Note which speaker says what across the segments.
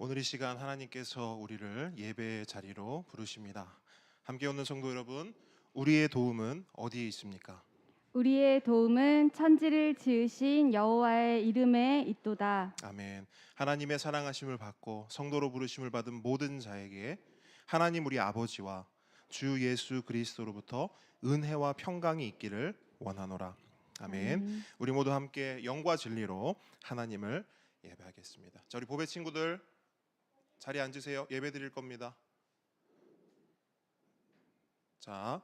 Speaker 1: 오늘 이 시간 하나님께서 우리를 예배의 자리로 부르십니다. 함께 오는 성도 여러분, 우리의 도움은 어디에 있습니까?
Speaker 2: 우리의 도움은 천지를 지으신 여호와의 이름에 있도다.
Speaker 1: 아멘. 하나님의 사랑하심을 받고 성도로 부르심을 받은 모든 자에게 하나님 우리 아버지와 주 예수 그리스도로부터 은혜와 평강이 있기를 원하노라. 아멘. 우리 모두 함께 영과 진리로 하나님을 예배하겠습니다. 자, 우리 보배 친구들 자리에 앉으세요. 예배 드릴 겁니다. 자,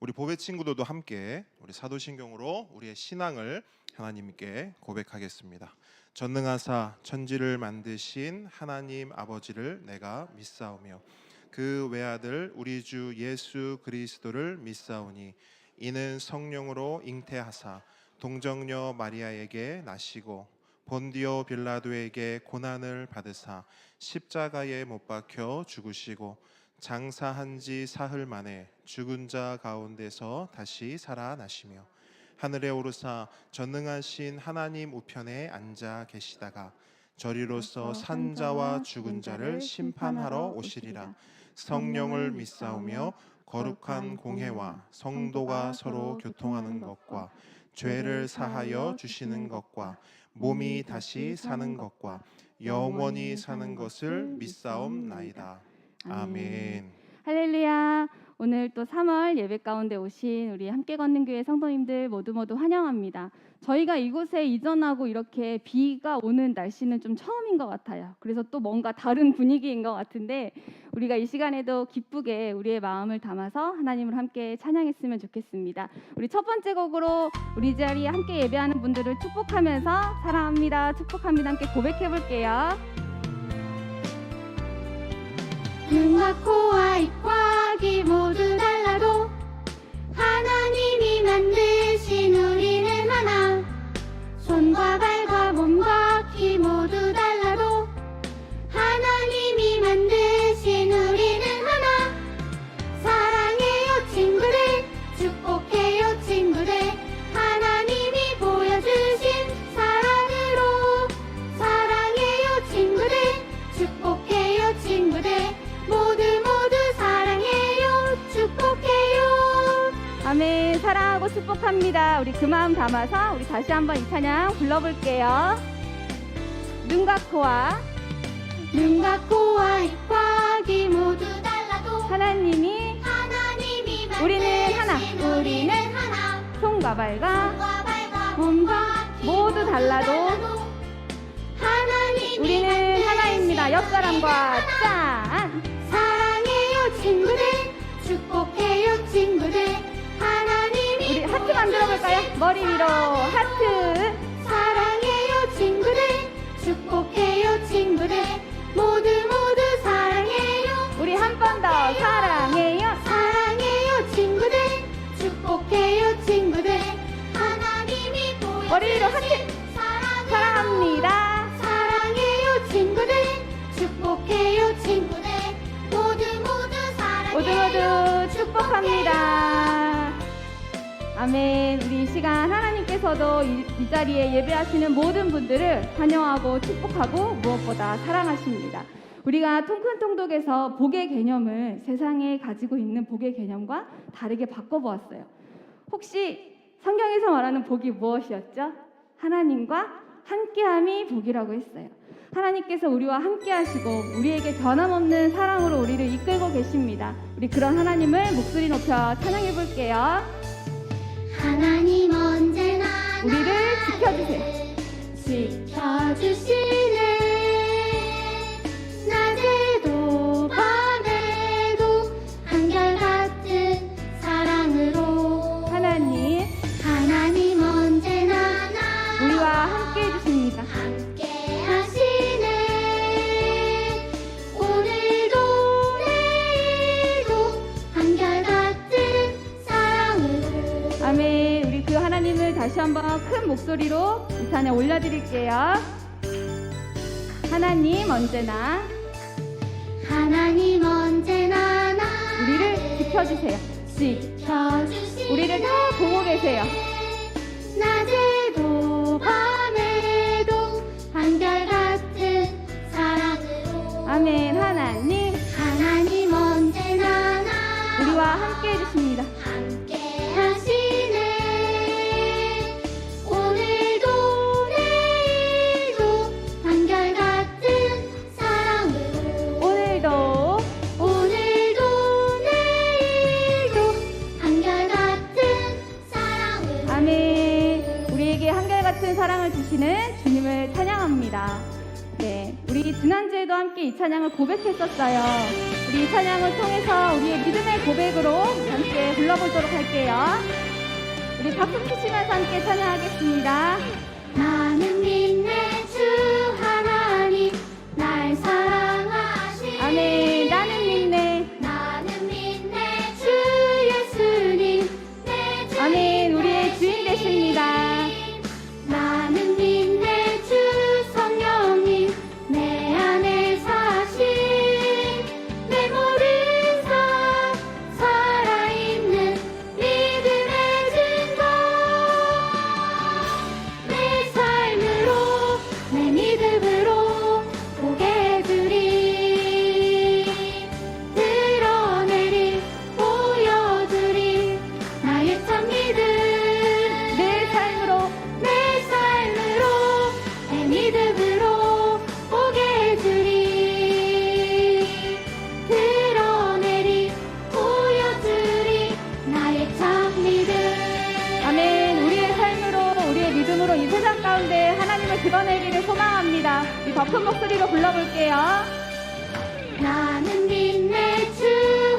Speaker 1: 우리 보배 친구들도 함께 우리 사도신경으로 우리의 신앙을 하나님께 고백하겠습니다. 전능하사 천지를 만드신 하나님 아버지를 내가 믿사오며 그 외아들 우리 주 예수 그리스도를 믿사오니 이는 성령으로 잉태하사 동정녀 마리아에게 나시고 본디오 빌라도에게 고난을 받으사 십자가에 못 박혀 죽으시고 장사한 지 사흘 만에 죽은 자 가운데서 다시 살아나시며 하늘에 오르사 전능하신 하나님 우편에 앉아 계시다가 저리로서 산자와 죽은 자를 심판하러 오시리라. 성령을 믿사오며 거룩한 공회와 성도가 서로 교통하는 것과 죄를 사하여 주시는 것과 몸이 다시 사는 것과 영원히 사는 것을 믿사옵나이다. 아멘.
Speaker 2: 할렐루야. 오늘 또 3월 예배 가운데 오신 우리 함께 걷는 교회 성도님들 모두 환영합니다. 저희가 이곳에 이전하고 이렇게 비가 오는 날씨는 좀 처음인 것 같아요. 그래서 또 뭔가 다른 분위기인 것 같은데 우리가 이 시간에도 기쁘게 우리의 마음을 담아서 하나님을 함께 찬양했으면 좋겠습니다. 우리 첫 번째 곡으로 우리 자리에 함께 예배하는 분들을 축복하면서 사랑합니다, 축복합니다 함께 고백해 볼게요.
Speaker 3: 눈과 코와 입과 귀 모두 달라도 하나님이 만드신 우리는 하나. 손과 발과 몸과 귀 모두 달라도 하나님이 만드신 우리는 하나. 사랑해요 친구들, 축복해요 친구들, 하나님이 보여주신 사랑으로. 사랑해요 친구들, 축복해요 친구들, 모두 사랑해요, 축복해요.
Speaker 2: 아멘. 사랑하고 축복합니다. 우리 그 마음 담아서 우리 다시 한번 이 찬양 불러볼게요. 눈과 코와
Speaker 3: 입과 귀 모두 달라도
Speaker 2: 하나님이 우리는 하나.
Speaker 3: 우리는 하나.
Speaker 2: 손과 발과
Speaker 3: 몸과 귀
Speaker 2: 모두 달라도
Speaker 3: 하나님이
Speaker 2: 우리는 하나입니다. 옆사람과 짠.
Speaker 3: 사랑해요 친구들, 축복해요 친구들, 하나님이
Speaker 2: 우리 하트 만들어 볼까요? 머리 위로 하트.
Speaker 3: 사랑해요 친구들, 축복해요 친구들, 모두 사랑해요.
Speaker 2: 우리 한 번 더 사랑해요.
Speaker 3: 사랑해요 친구들, 축복해요 친구들, 하나님이 보여주신
Speaker 2: 머리 위로 하트. 사랑합니다.
Speaker 3: 사랑해요 친구들, 축복해요 친구들, 모두 사랑해요.
Speaker 2: 모두 축복합니다. 아멘. 우리 이 시간 하나님께서도 이 자리에 예배하시는 모든 분들을 환영하고 축복하고 무엇보다 사랑하십니다. 우리가 통큰통독에서 복의 개념을 세상에 가지고 있는 복의 개념과 다르게 바꿔보았어요. 혹시 성경에서 말하는 복이 무엇이었죠? 하나님과 함께함이 복이라고 했어요. 하나님께서 우리와 함께하시고 우리에게 변함없는 사랑으로 우리를 이끌고 계십니다. 우리 그런 하나님을 목소리 높여 찬양해 볼게요.
Speaker 3: 하나님 언제나
Speaker 2: 우리를 지켜주세요.
Speaker 3: 지켜주시네. 낮에도 밤에도 한결같은 사랑으로 하나님 언제나
Speaker 2: 우리와 함께 해주십니다.
Speaker 3: 함께 하시네. 오늘도 내일도 한결같은 사랑으로.
Speaker 2: 아멘. 우리 그 하나님을 다시 한번 큰 목소리로 이 산에 올려드릴게요. 하나님 언제나 우리를 지켜주세요. 우리를 다 보고 계세요.
Speaker 3: 낮에도 밤에도 한결같은 사랑으로
Speaker 2: 보낸 하나님
Speaker 3: 하나님 언제나
Speaker 2: 우리와
Speaker 3: 나와
Speaker 2: 함께 해주십니다.
Speaker 3: 함께 하시네. 오늘도 내일도 한결같은 사랑으로
Speaker 2: 오늘도
Speaker 3: 내일도 한결같은 사랑으로
Speaker 2: 아멘. 우리에게 한결같은 사랑을 주시는 주님을 찬양합니다. 네, 우리 지난주에도 함께 이 찬양을 고백했었어요. 우리 이 찬양을 통해서 우리의 믿음의 고백으로 함께 불러보도록 할게요. 우리 박수 치시면서 함께 찬양하겠습니다.
Speaker 3: 나는 믿네 주 하나님 날 사랑하시네.
Speaker 2: 아멘. 나는 믿네.
Speaker 3: 나는 믿네 주 예수님 내 주인
Speaker 2: 아멘. 우리의 주인 되십니다.
Speaker 3: 나는 믿네 주 성령님 내 안에 사신 내 모든 삶 살아있는 믿음의 증거 내 삶으로 내 믿음으로 보게 해주리 드러내리 보여주리 나의 참 믿음
Speaker 2: 내 삶으로
Speaker 3: 내 삶으로 내 믿음으로 보게 해주리 드러내리 보여주리 나의 참 믿음
Speaker 2: 아멘. 우리의 삶으로 우리의 믿음으로 이 세상 가운데 하나님을 드러내기를 소망합니다. 우리 더 큰 목소리로 불러볼게요.
Speaker 3: 나는 믿네 주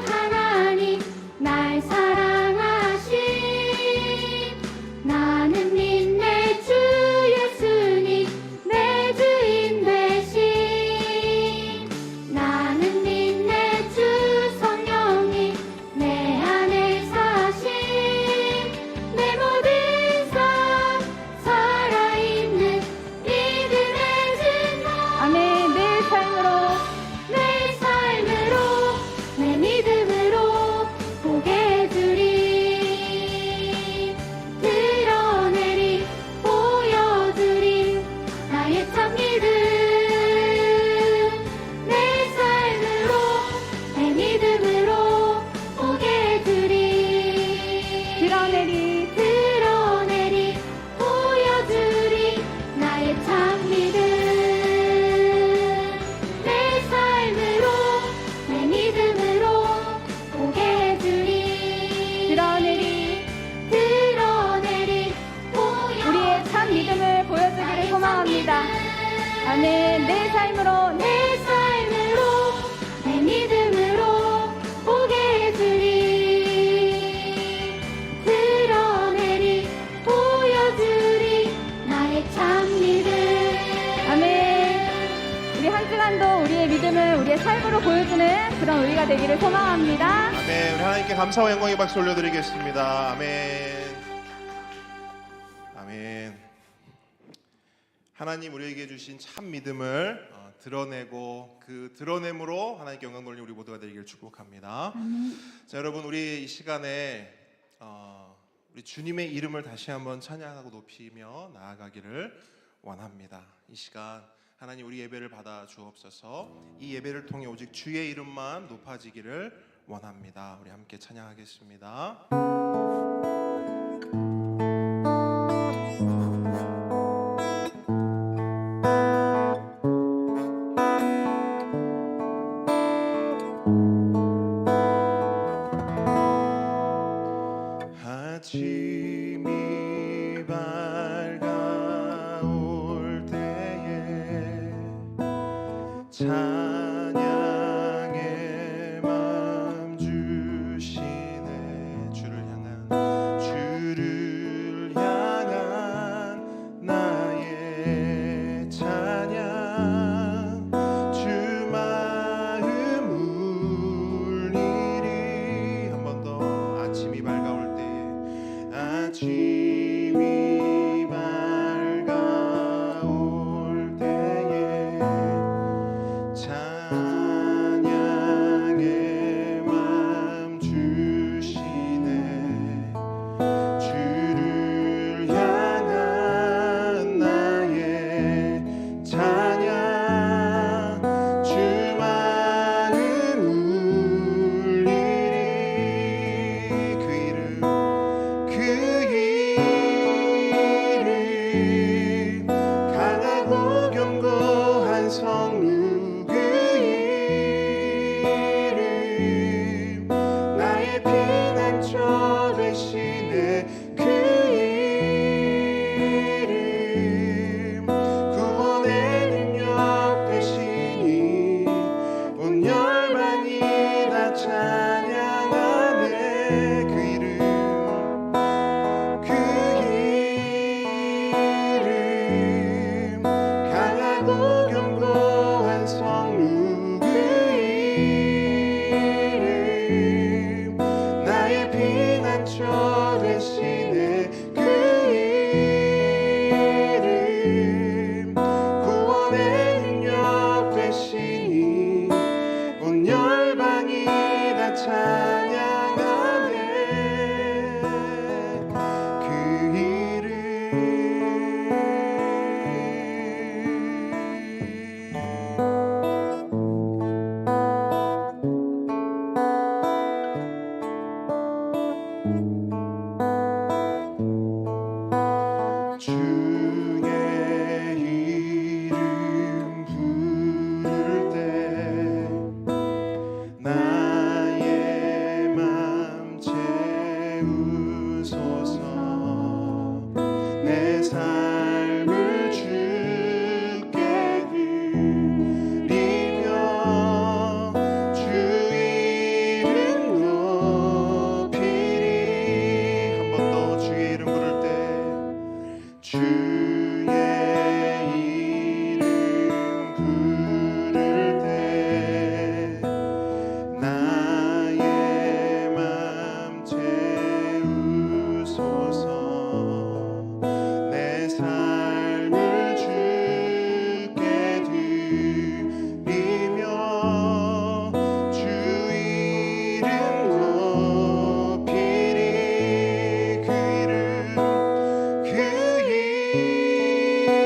Speaker 3: 하나님 날 사랑하신 나는 믿네 주 예수님 내 주인 되신 나는 믿네 주 성령님 내 안에 사신 내 모든 삶 살아있는 믿음의 증거
Speaker 2: 아멘. 내 삶으로
Speaker 3: 내 삶으로 내 믿음으로 보게 해주리 드러내리 보여주리 나의 참 믿음 내 삶으로 내 믿음으로 보게 해주리 드러내리 보여주리 나의 참 믿음 내 삶으로 내 믿음으로 보게 해주리 드러내리 보여주리
Speaker 2: 우리의 참 믿음을 보여주기를 소망합니다. 아멘. 내 삶으로
Speaker 3: 내 삶으로 내 믿음으로 보게 해주리 드러내리 보여주리 나의 참 믿음
Speaker 2: 아멘. 우리 한 주간도 우리의 믿음을 우리의 삶으로 보여주는 그런 우리가 되기를 소망합니다.
Speaker 1: 아멘. 우리 하나님께 감사와 영광의 박수 올려드리겠습니다. 아멘. 아멘. 하나님 우리에게 주신 참 믿음을 드러내고 그 드러냄으로 하나님께 영광 돌리는 우리 모두가 되기를 축복합니다. 자, 여러분 우리 이 시간에 우리 주님의 이름을 다시 한번 찬양하고 높이며 나아가기를 원합니다. 이 시간 하나님 우리 예배를 받아 주옵소서. 이 예배를 통해 오직 주의 이름만 높아지기를 원합니다. 우리 함께 찬양하겠습니다. 아침이 밝아올 때에 찬양의 맘 주시네. 주를 향한 나의 찬양 주 마음 울리리. 한 번 더. 아침이 밝아올 때에 아침이 밝아올 때에 찬양의 맘 주시네. 주를 향한 나의 찬양 주 내 삶을 주께 드리며 주 이름 높이리. 한 번 더 주의 이름 부를 때 주의 이름 부를 때 나의 맘 채우소서. 내 삶을 주께 드리며 주 이름 높이리. 그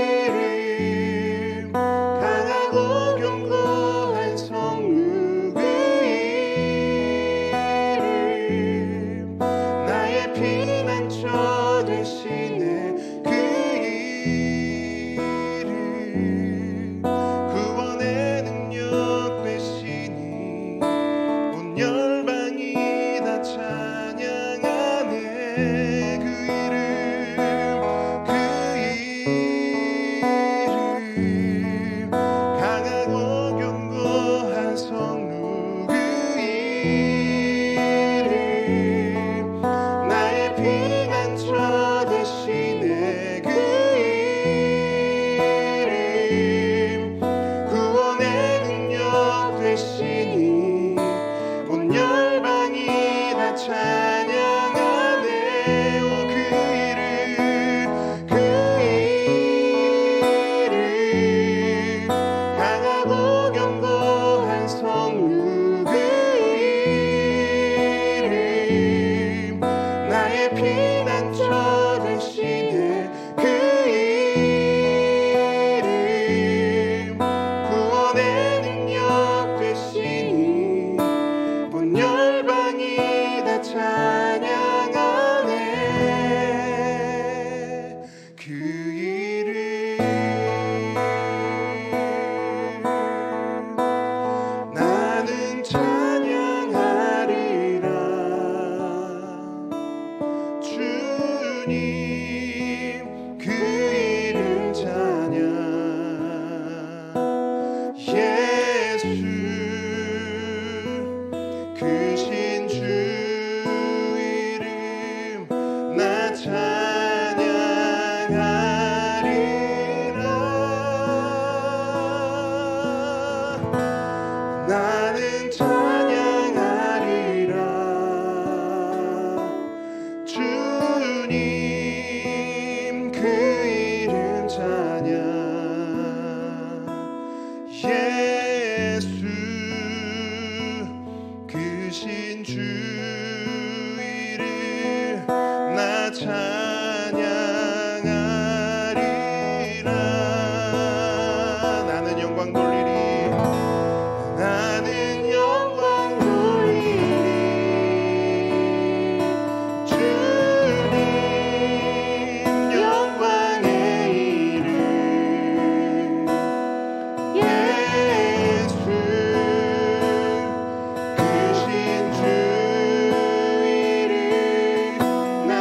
Speaker 1: 이름 강하고 견고한 성루. 그 이름 나의 피난처 되시네. 그 이름 구원의 능력 되시니 온 열방이 다 찬양하네. 그 이름 강하고 견고한 성루. 그 이름 나의 피난처 되시네. 그 이름 구원의 능력 되시니 온 열방이 다 찬양하네. 오, 그 이름 강하고 견고한 성루. 그 이름 나의 피난처 되시네. 그 이름 구원의 능력 되시니 온 열방이 다 찬양하네. 그 이름 나는 찬양하리라. 주님 그 이름 찬양. 예수 크신 주 이름 나 찬양하리라. 나는 찬양하리라. 주님 그 이름 찬양. 예수 크신 주 이름 나 찬양하리라. 나는 영광 돌리리. 나는 영광 돌리리. 주님 영광의 이름. 예수 크신 주 이름 나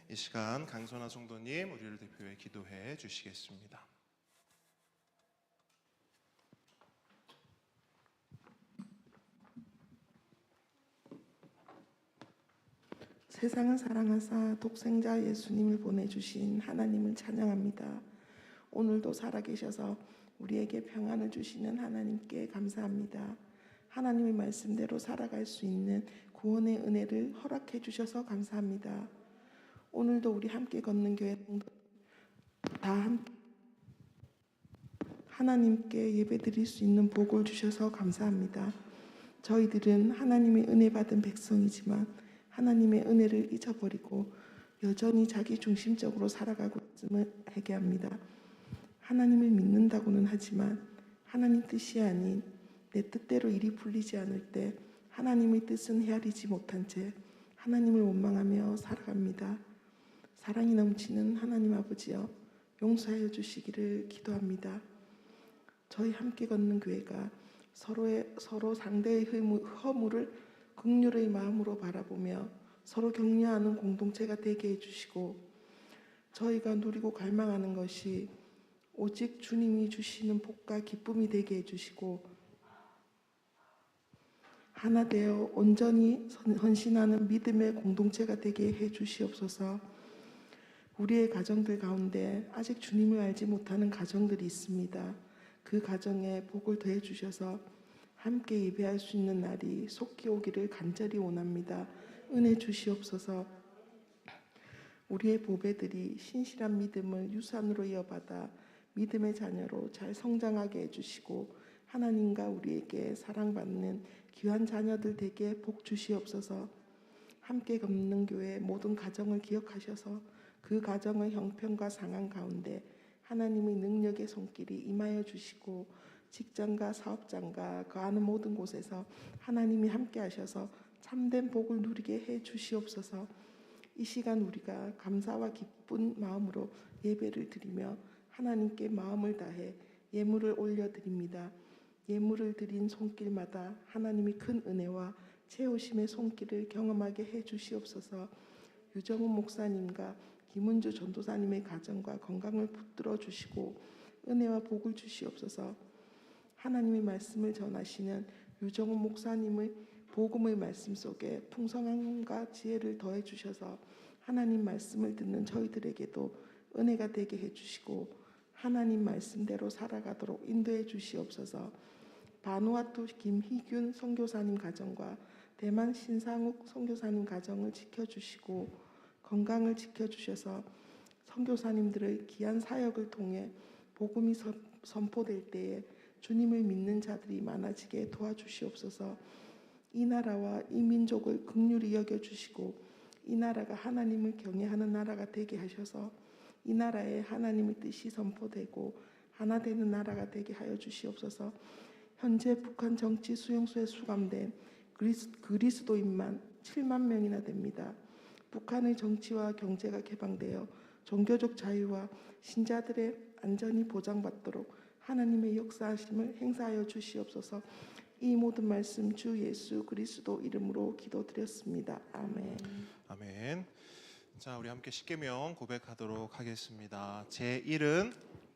Speaker 1: 이 시간 강선아 성도님 우리를 대표해 기도해 주시겠습니다.
Speaker 4: 세상을 사랑하사 독생자 예수님을 보내주신 하나님을 찬양합니다. 오늘도 살아계셔서 우리에게 평안을 주시는 하나님께 감사합니다. 하나님의 말씀대로 살아갈 수 있는 구원의 은혜를 허락해 주셔서 감사합니다. 오늘도 우리 함께 걷는 교회 다 함께 하나님께 예배드릴 수 있는 복을 주셔서 감사합니다. 저희들은 하나님의 은혜 받은 백성이지만 하나님의 은혜를 잊어버리고 여전히 자기 중심적으로 살아가고 있음을 회개합니다. 하나님을 믿는다고는 하지만 하나님 뜻이 아닌 내 뜻대로 일이 풀리지 않을 때 하나님의 뜻은 헤아리지 못한 채 하나님을 원망하며 살아갑니다. 사랑이 넘치는 하나님 아버지여, 용서하여 주시기를 기도합니다. 저희 함께 걷는 교회가 서로 상대의 허물을 긍휼의 마음으로 바라보며 서로 격려하는 공동체가 되게 해주시고, 저희가 누리고 갈망하는 것이 오직 주님이 주시는 복과 기쁨이 되게 해주시고, 하나 되어 온전히 헌신하는 믿음의 공동체가 되게 해주시옵소서. 우리의 가정들 가운데 아직 주님을 알지 못하는 가정들이 있습니다. 그 가정에 복을 더해 주셔서 함께 예배할 수 있는 날이 속히 오기를 간절히 원합니다. 은혜 주시옵소서. 우리의 보배들이 신실한 믿음을 유산으로 이어받아 믿음의 자녀로 잘 성장하게 해주시고, 하나님과 우리에게 사랑받는 귀한 자녀들 되게 복 주시옵소서. 함께 걷는 교회 모든 가정을 기억하셔서 그 가정의 형편과 상황 가운데 하나님의 능력의 손길이 임하여 주시고, 직장과 사업장과 거하는 모든 곳에서 하나님이 함께 하셔서 참된 복을 누리게 해 주시옵소서. 이 시간 우리가 감사와 기쁜 마음으로 예배를 드리며 하나님께 마음을 다해 예물을 올려드립니다. 예물을 드린 손길마다 하나님이 큰 은혜와 채우심의 손길을 경험하게 해 주시옵소서. 유정훈 목사님과 김은주 전도사님의 가정과 건강을 붙들어 주시고 은혜와 복을 주시옵소서. 하나님의 말씀을 전하시는 유정훈 목사님의 복음의 말씀 속에 풍성함과 지혜를 더해 주셔서 하나님 말씀을 듣는 저희들에게도 은혜가 되게 해 주시고 하나님 말씀대로 살아가도록 인도해 주시옵소서. 바누아투 김희균 선교사님 가정과 대만 신상욱 선교사님 가정을 지켜주시고 건강을 지켜주셔서 선교사님들의 귀한 사역을 통해 복음이 선포될 때에 주님을 믿는 자들이 많아지게 도와주시옵소서. 이 나라와 이 민족을 긍휼히 여겨주시고 이 나라가 하나님을 경외하는 나라가 되게 하셔서 이 나라에 하나님의 뜻이 선포되고 하나 되는 나라가 되게 하여 주시옵소서. 현재 북한 정치 수용소에 수감된 그리스도인만 7만 명이나 됩니다. 북한의 정치와 경제가 개방되어 종교적 자유와 신자들의 안전이 보장받도록 하나님의 역사하심을 행사하여 주시옵소서. 이 모든 말씀 주 예수 그리스도 이름으로 기도드렸습니다. 아멘.
Speaker 1: 아멘. 자, 우리 함께 십계명 고백하도록 하겠습니다. 제1은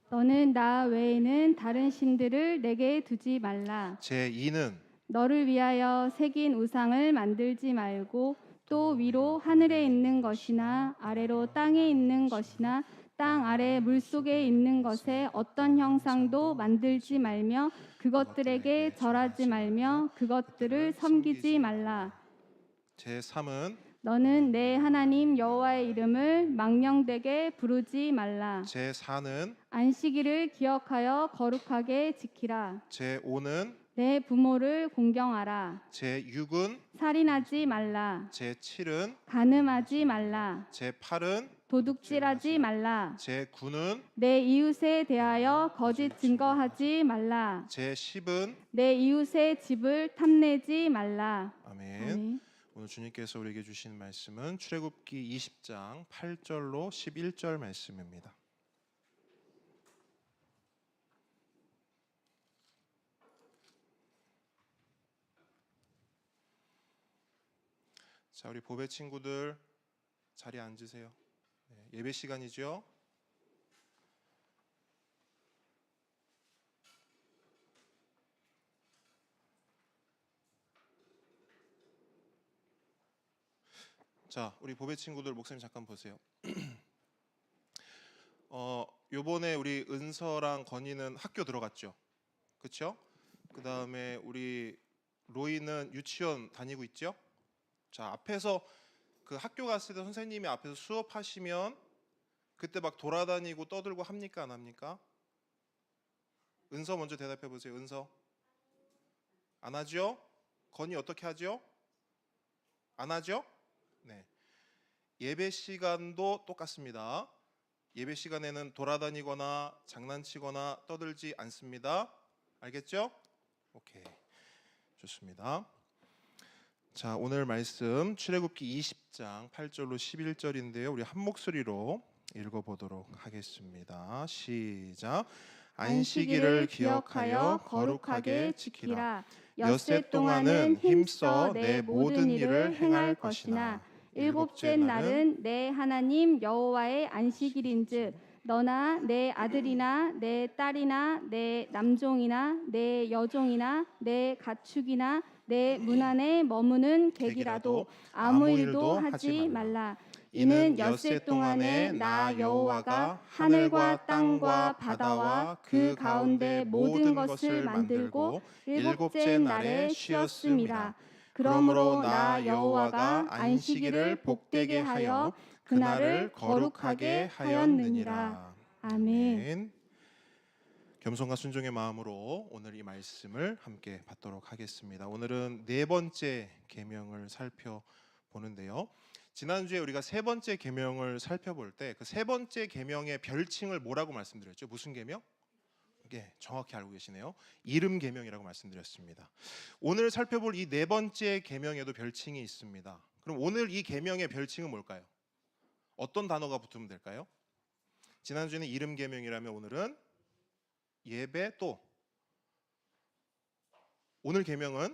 Speaker 2: 너는 나 외에는 다른 신들을 내게 두지 말라.
Speaker 1: 제2는
Speaker 2: 너를 위하여 새긴 우상을 만들지 말고 또 위로 하늘에 있는 것이나 아래로 땅에 있는 것이나 땅 아래 물속에 있는 것에 어떤 형상도 만들지 말며 그것들에게 절하지 말며 그것들을 섬기지 말라.
Speaker 1: 제3은
Speaker 2: 너는 내 하나님 여호와의 이름을 망령되게 부르지 말라.
Speaker 1: 제4는
Speaker 2: 안식일을 기억하여 거룩하게 지키라.
Speaker 1: 제5는
Speaker 2: 내 부모를 공경하라.
Speaker 1: 제6은
Speaker 2: 살인하지 말라.
Speaker 1: 제7은
Speaker 2: 간음하지 말라.
Speaker 1: 제8은
Speaker 2: 도둑질하지 말라.
Speaker 1: 제9는
Speaker 2: 내 이웃에 대하여 거짓 증거하지 말라.
Speaker 1: 제10은
Speaker 2: 내 이웃의 집을 탐내지 말라.
Speaker 1: 아멘.
Speaker 2: 아멘.
Speaker 1: 오늘 주님께서 우리에게 주신 말씀은 출애굽기 20장 8절로 11절 말씀입니다. 자, 우리 보배 친구들 자리에 앉으세요. 네, 예배 시간이죠. 자, 우리 보배 친구들 목사님 잠깐 보세요. 요번에 우리 은서랑 건이는 학교 들어갔죠? 그렇죠? 그다음에 우리 로이는 유치원 다니고 있죠? 자, 앞에서 그 학교 갔을 때 선생님이 앞에서 수업하시면 그때 막 돌아다니고 떠들고 합니까 안 합니까? 은서 먼저 대답해 보세요. 은서 안 하죠? 건이 어떻게 하죠? 안 하죠? 네. 예배 시간도 똑같습니다. 예배 시간에는 돌아다니거나 장난치거나 떠들지 않습니다. 알겠죠? 오케이. 좋습니다. 자, 오늘 말씀 출애굽기 20장 8절로 11절인데요. 우리 한 목소리로 읽어 보도록 하겠습니다. 시작. 안식일을 기억하여 거룩하게 지키라. 엿새 동안은 힘써 내 모든 일을 행할 것이나
Speaker 2: 일곱째 날은 내 하나님 여호와의 안식일인즉 너나 내 아들이나 내 딸이나 내 남종이나 내 여종이나 내 가축이나 내 문 안에 머무는 객이라도 아무 일도 하지 말라. 이는 엿새 동안에 나 여호와가 하늘과 땅과 바다와 그 가운데 모든 것을 만들고 일곱째 날에 쉬었음이라. 그러므로 나 여호와가 안식일을 복되게 하여 그날을 거룩하게 하였느니라. 아멘.
Speaker 1: 겸손과 순종의 마음으로 오늘 이 말씀을 함께 받도록 하겠습니다. 오늘은 네 번째 계명을 살펴보는데요. 지난주에 우리가 세 번째 계명을 살펴볼 때 그 세 번째 계명의 별칭을 뭐라고 말씀드렸죠? 무슨 계명? 예, 정확히 알고 계시네요. 이름 계명이라고 말씀드렸습니다. 오늘 살펴볼 이 네 번째 계명에도 별칭이 있습니다. 그럼 오늘 이 계명의 별칭은 뭘까요? 어떤 단어가 붙으면 될까요? 지난주에는 이름 계명이라면 오늘은 예배, 또 오늘 계명은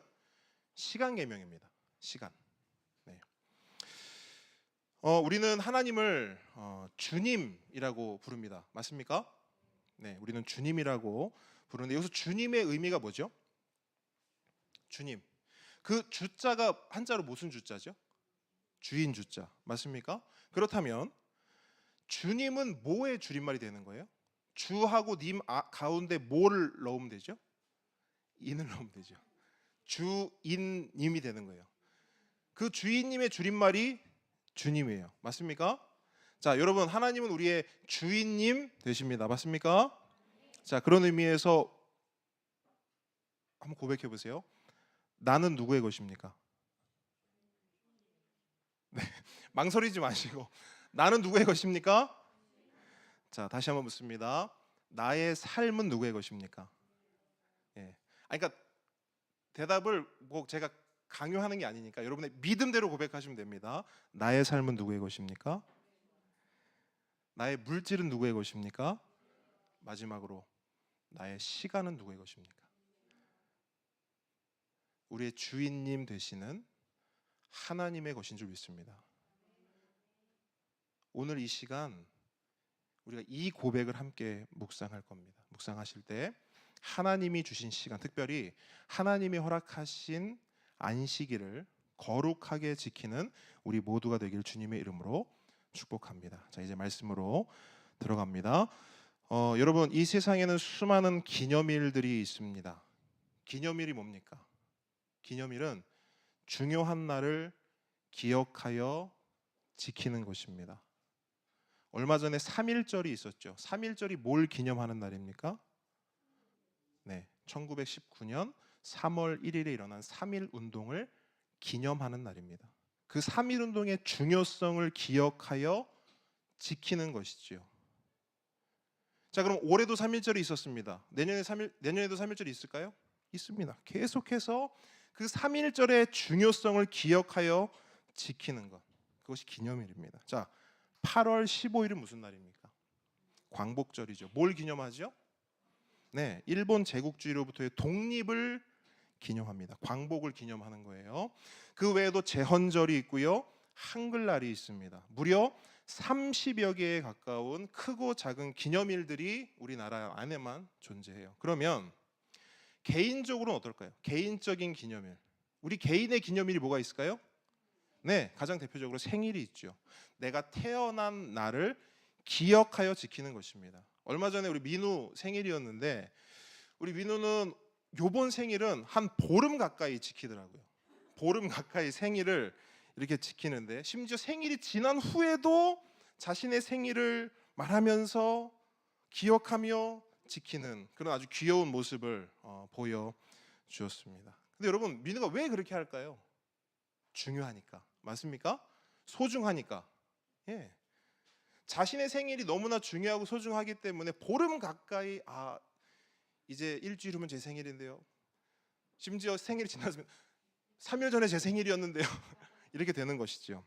Speaker 1: 시간 계명입니다. 시간. 네. 우리는 하나님을 주님이라고 부릅니다. 맞습니까? 네, 우리는 주님이라고 부르는데 여기서 주님의 의미가 뭐죠? 주님. 그 주자가 한자로 무슨 주자죠? 주인 주자. 맞습니까? 그렇다면 주님은 뭐의 줄임말이 되는 거예요? 주하고 님 가운데 뭐를 넣으면 되죠? 인을 넣으면 되죠. 주인님이 되는 거예요. 그 주인님의 줄임말이 주님이에요. 맞습니까? 자, 여러분, 하나님은 우리의 주인님 되십니다. 맞습니까? 자, 그런 의미에서 한번 고백해 보세요. 나는 누구의 것입니까? 네, 망설이지 마시고 나는 누구의 것입니까? 자, 다시 한번 묻습니다. 나의 삶은 누구의 것입니까? 예, 그러니까 대답을 뭐 제가 강요하는 게 아니니까 여러분의 믿음대로 고백하시면 됩니다. 나의 삶은 누구의 것입니까? 나의 물질은 누구의 것입니까? 마지막으로 나의 시간은 누구의 것입니까? 우리의 주인님 되시는 하나님의 것인 줄 믿습니다. 오늘 이 시간 우리가 이 고백을 함께 묵상할 겁니다. 묵상하실 때 하나님이 주신 시간, 특별히 하나님이 허락하신 안식일을 거룩하게 지키는 우리 모두가 되길 주님의 이름으로 축복합니다. 자, 이제 말씀으로 들어갑니다. 여러분, 이 세상에는 수많은 기념일들이 있습니다. 기념일이 뭡니까? 기념일은 중요한 날을 기억하여 지키는 것입니다. 얼마 전에 3.1절이 있었죠. 3.1절이 뭘 기념하는 날입니까? 네, 1919년 3월 1일에 일어난 3.1 운동을 기념하는 날입니다. 그 3.1 운동의 중요성을 기억하여 지키는 것이지요. 자, 그럼 올해도 3.1절이 있었습니다. 내년에도 3.1절이 있을까요? 있습니다. 계속해서 그 3.1절의 중요성을 기억하여 지키는 것, 그것이 기념일입니다. 자, 8월 15일은 무슨 날입니까? 광복절이죠. 뭘 기념하죠? 네, 일본 제국주의로부터의 독립을 기념합니다. 광복을 기념하는 거예요. 그 외에도 제헌절이 있고요, 한글날이 있습니다. 무려 30여 개에 가까운 크고 작은 기념일들이 우리나라 안에만 존재해요. 그러면 개인적으로는 어떨까요? 개인적인 기념일. 우리 개인의 기념일이 뭐가 있을까요? 네, 가장 대표적으로 생일이 있죠. 내가 태어난 날을 기억하여 지키는 것입니다. 얼마 전에 우리 민우 생일이었는데 우리 민우는 요번 생일은 한 보름 가까이 지키더라고요. 보름 가까이 생일을 이렇게 지키는데 심지어 생일이 지난 후에도 자신의 생일을 말하면서 기억하며 지키는 그런 아주 귀여운 모습을 보여주었습니다. 근데 여러분, 민우가 왜 그렇게 할까요? 중요하니까. 맞습니까? 소중하니까. 예. 자신의 생일이 너무나 중요하고 소중하기 때문에 보름 가까이 이제 일주일 후면 제 생일인데요. 심지어 생일이 지났으면 3일 전에 제 생일이었는데요. 이렇게 되는 것이죠.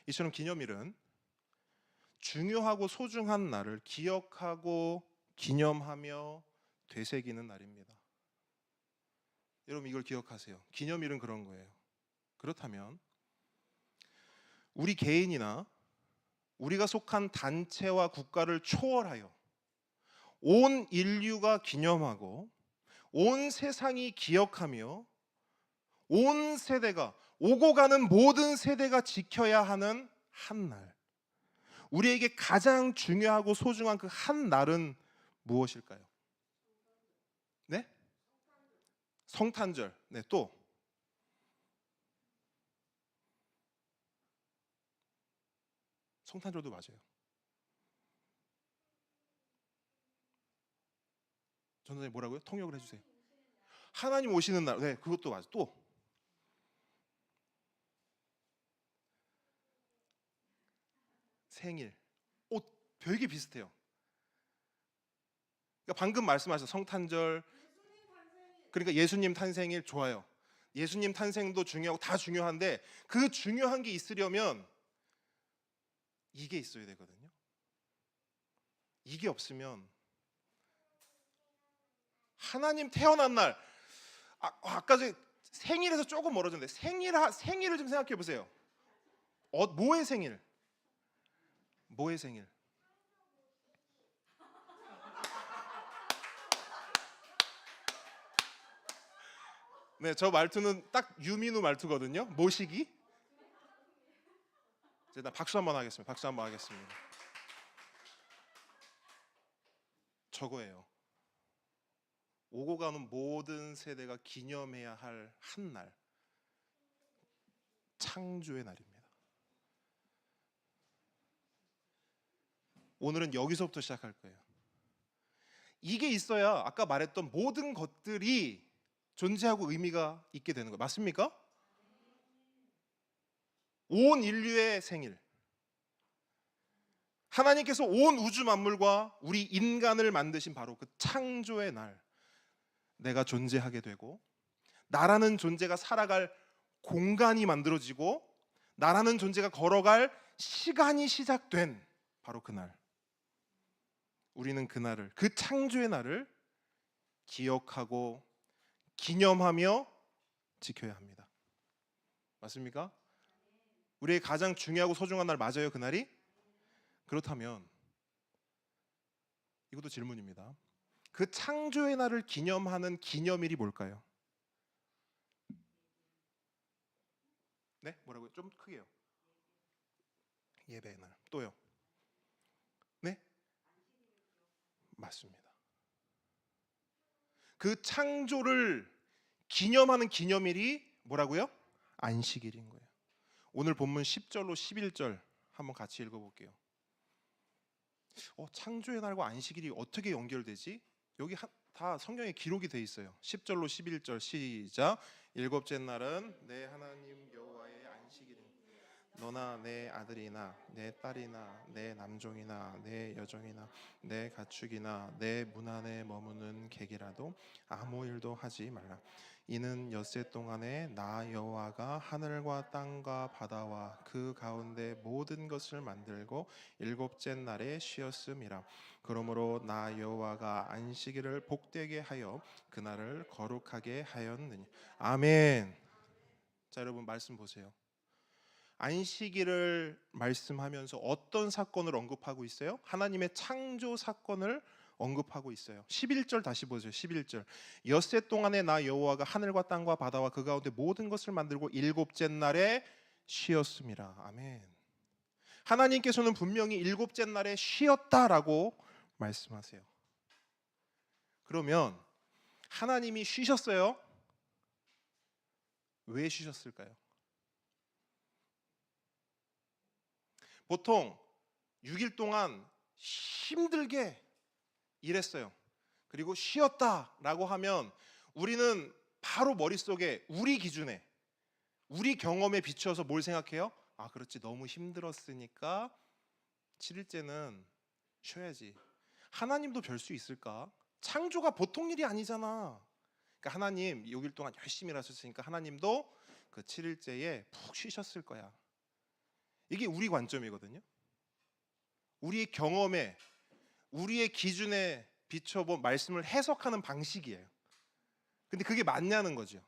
Speaker 1: 이처럼 기념일은 중요하고 소중한 날을 기억하고 기념하며 되새기는 날입니다. 여러분 이걸 기억하세요. 기념일은 그런 거예요. 그렇다면 우리 개인이나 우리가 속한 단체와 국가를 초월하여 온 인류가 기념하고 온 세상이 기억하며 온 세대가 오고 가는 모든 세대가 지켜야 하는 한 날, 우리에게 가장 중요하고 소중한 그 한 날은 무엇일까요? 네? 성탄절. 네, 또 성탄절도 맞아요. 전도사님 뭐라고요? 통역을 해주세요. 하나님 오시는 날. 네, 그것도 맞아요. 또 생일. 되게 비슷해요. 그러니까 방금 말씀하신 성탄절, 그러니까 예수님 탄생일 좋아요. 예수님 탄생도 중요하고 다 중요한데 그 중요한 게 있으려면 이게 있어야 되거든요. 이게 없으면 하나님 태어난 날, 아까 전에 생일에서 조금 멀어졌는데 생일을 좀 생각해 보세요. 뭐의 생일? 뭐의 생일? 네, 저 말투는 딱 유민우 말투거든요. 모시기. 일단 박수 한번 하겠습니다. 박수 한번 하겠습니다. 저거예요. 오고 가는 모든 세대가 기념해야 할 한 날, 창조의 날입니다. 오늘은 여기서부터 시작할 거예요. 이게 있어야 아까 말했던 모든 것들이 존재하고 의미가 있게 되는 거예요. 맞습니까? 온 인류의 생일, 하나님께서 온 우주 만물과 우리 인간을 만드신 바로 그 창조의 날, 내가 존재하게 되고 나라는 존재가 살아갈 공간이 만들어지고 나라는 존재가 걸어갈 시간이 시작된 바로 그날, 우리는 그날을, 그 창조의 날을 기억하고 기념하며 지켜야 합니다. 맞습니까? 우리의 가장 중요하고 소중한 날 맞아요, 그날이? 그렇다면 이것도 질문입니다. 그 창조의 날을 기념하는 기념일이 뭘까요? 네? 뭐라고요? 좀 크게요. 예배의 날. 또요? 네? 맞습니다. 그 창조를 기념하는 기념일이 뭐라고요? 안식일인 거예요. 오늘 본문 10절로 11절 한번 같이 읽어볼게요. 창조의 날과 안식일이 어떻게 연결되지? 여기 다 성경에 기록이 돼 있어요. 10절로 11절 시작. 일곱째 날은 내 하나님 여호와의 안식일이니 너나 내 아들이나 내 딸이나 내 남종이나 내 여종이나 내 가축이나 내 문 안에 머무는 객이라도 아무 일도 하지 말라. 이는 엿새 동안에 나 여호와가 하늘과 땅과 바다와 그 가운데 모든 것을 만들고 일곱째 날에 쉬었음이라. 그러므로 나 여호와가 안식일을 복되게 하여 그날을 거룩하게 하였느니. 아멘. 자, 여러분 말씀 보세요. 안식일을 말씀하면서 어떤 사건을 언급하고 있어요? 하나님의 창조 사건을 언급하고 있어요. 11절 다시 보세요. 11절. 엿새 동안에 나 여호와가 하늘과 땅과 바다와 그 가운데 모든 것을 만들고 일곱째 날에 쉬었음이라. 아멘. 하나님께서는 분명히 일곱째 날에 쉬었다라고 말씀하세요. 그러면 하나님이 쉬셨어요? 왜 쉬셨을까요? 보통 6일 동안 힘들게 일했어요. 그리고 쉬었다라고 하면 우리는 바로 머릿속에 우리 기준에, 우리 경험에 비추어서 뭘 생각해요? 아, 그렇지, 너무 힘들었으니까 7일째는 쉬어야지. 하나님도 별 수 있을까? 창조가 보통 일이 아니잖아. 그러니까 하나님 6일 동안 열심히 일하셨으니까 하나님도 그 7일째에 푹 쉬셨을 거야. 이게 우리 관점이거든요. 우리의 경험에, 우리의 기준에 비춰본 말씀을 해석하는 방식이에요. 근데 그게 맞냐는 거죠.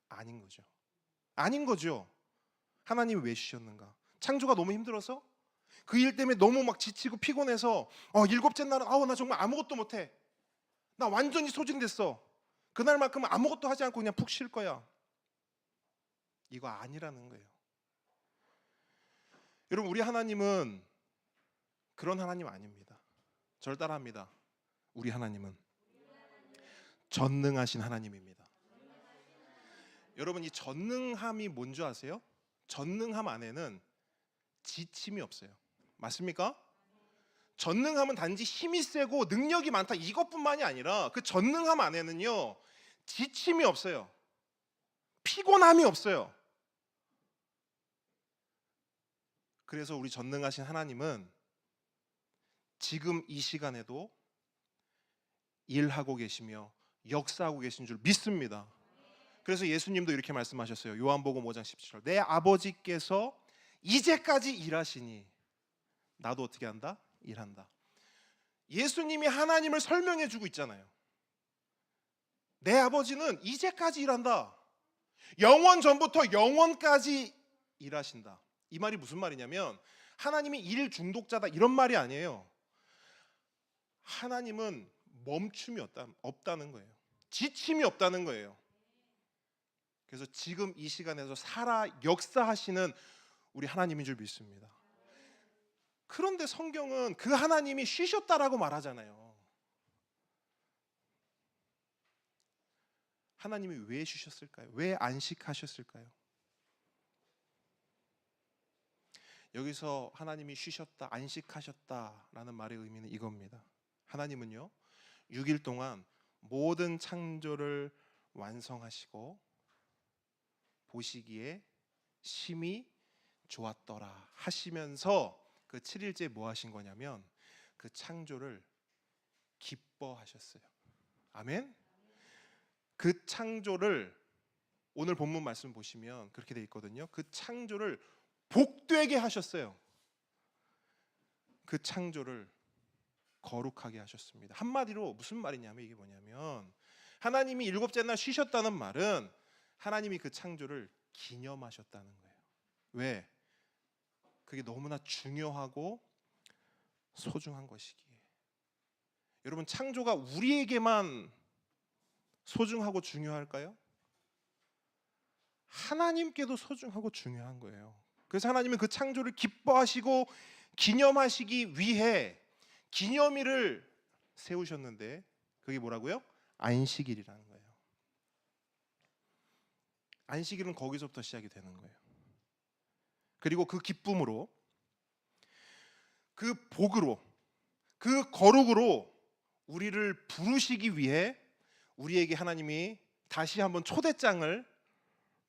Speaker 1: 아닌 거죠. 아닌 거죠. 하나님이 왜 쉬셨는가? 창조가 너무 힘들어서? 그 일 때문에 너무 막 지치고 피곤해서 일곱째 날은 나 정말 아무것도 못해. 나 완전히 소진됐어. 그날만큼은 아무것도 하지 않고 그냥 푹 쉴 거야. 이거 아니라는 거예요. 여러분, 우리 하나님은 그런 하나님 아닙니다. 저를 따라합니다. 우리 하나님은 전능하신 하나님입니다. 여러분, 이 전능함이 뭔지 아세요? 전능함 안에는 지침이 없어요. 맞습니까? 전능함은 단지 힘이 세고 능력이 많다 이것뿐만이 아니라 그 전능함 안에는요, 지침이 없어요. 피곤함이 없어요. 그래서 우리 전능하신 하나님은 지금 이 시간에도 일하고 계시며 역사하고 계신 줄 믿습니다. 그래서 예수님도 이렇게 말씀하셨어요. 요한복음 5장 17절. 내 아버지께서 이제까지 일하시니 나도 어떻게 한다? 일한다. 예수님이 하나님을 설명해 주고 있잖아요. 내 아버지는 이제까지 일한다. 영원 전부터 영원까지 일하신다. 이 말이 무슨 말이냐면 하나님이 일 중독자다 이런 말이 아니에요. 하나님은 멈춤이 없다는 거예요. 지침이 없다는 거예요. 그래서 지금 이 시간에서 살아 역사하시는 우리 하나님인 줄 믿습니다. 그런데 성경은 그 하나님이 쉬셨다라고 말하잖아요. 하나님이 왜 쉬셨을까요? 왜 안식하셨을까요? 여기서 하나님이 쉬셨다, 안식하셨다라는 말의 의미는 이겁니다. 하나님은요, 6일 동안 모든 창조를 완성하시고 보시기에 심히 좋았더라 하시면서 그 7일째 뭐 하신 거냐면 그 창조를 기뻐하셨어요. 아멘. 그 창조를 오늘 본문 말씀 보시면 그렇게 돼 있거든요. 그 창조를 복되게 하셨어요. 그 창조를 거룩하게 하셨습니다. 한마디로 무슨 말이냐면 이게 뭐냐면 하나님이 일곱째 날 쉬셨다는 말은 하나님이 그 창조를 기념하셨다는 거예요. 왜? 그게 너무나 중요하고 소중한 것이기에. 여러분, 창조가 우리에게만 소중하고 중요할까요? 하나님께도 소중하고 중요한 거예요. 그래서 하나님은 그 창조를 기뻐하시고 기념하시기 위해 기념일을 세우셨는데 그게 뭐라고요? 안식일이라는 거예요. 안식일은 거기서부터 시작이 되는 거예요. 그리고 그 기쁨으로, 그 복으로, 그 거룩으로 우리를 부르시기 위해 우리에게 하나님이 다시 한번 초대장을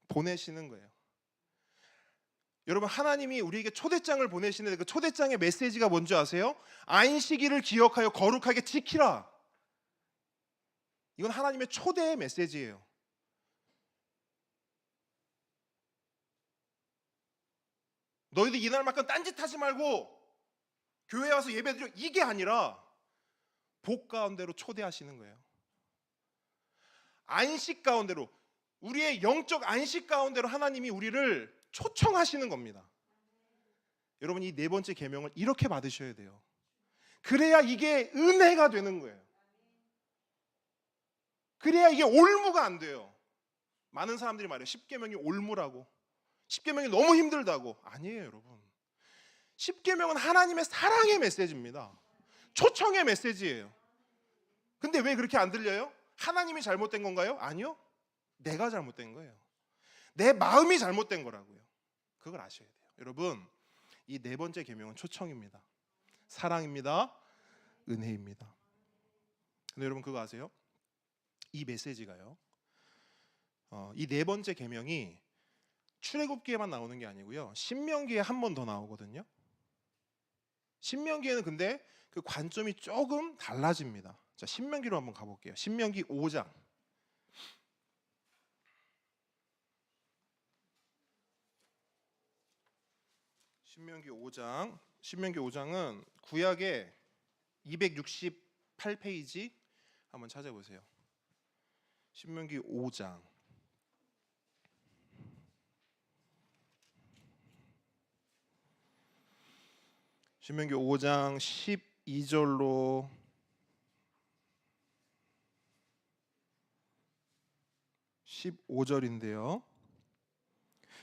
Speaker 1: 보내시는 거예요. 여러분, 하나님이 우리에게 초대장을 보내시는데 그 초대장의 메시지가 뭔지 아세요? 안식일을 기억하여 거룩하게 지키라. 이건 하나님의 초대의 메시지예요. 너희들 이날만큼 딴짓하지 말고 교회에 와서 예배드려, 이게 아니라 복 가운데로 초대하시는 거예요. 안식 가운데로, 우리의 영적 안식 가운데로 하나님이 우리를 초청하시는 겁니다. 여러분, 이 네 번째 계명을 이렇게 받으셔야 돼요. 그래야 이게 은혜가 되는 거예요. 그래야 이게 올무가 안 돼요. 많은 사람들이 말해요. 10계명이 올무라고. 10계명이 너무 힘들다고. 아니에요, 여러분. 십계명은 하나님의 사랑의 메시지입니다. 초청의 메시지예요. 근데 왜 그렇게 안 들려요? 하나님이 잘못된 건가요? 아니요. 내가 잘못된 거예요. 내 마음이 잘못된 거라고요. 그걸 아셔야 돼요. 여러분, 이 네 번째 계명은 초청입니다. 사랑입니다. 은혜입니다. 근데 여러분 그거 아세요? 이 메시지가요. 이 네 번째 계명이 출애굽기에만 나오는 게 아니고요. 신명기에 한 번 더 나오거든요. 신명기에는 근데 그 관점이 조금 달라집니다. 자, 신명기로 한번 가볼게요. 신명기 5장. 신명기 5장. 신명기 5장은 구약의 268페이지 한번 찾아보세요. 신명기 5장. 신명기 5장 12절로 15절인데요.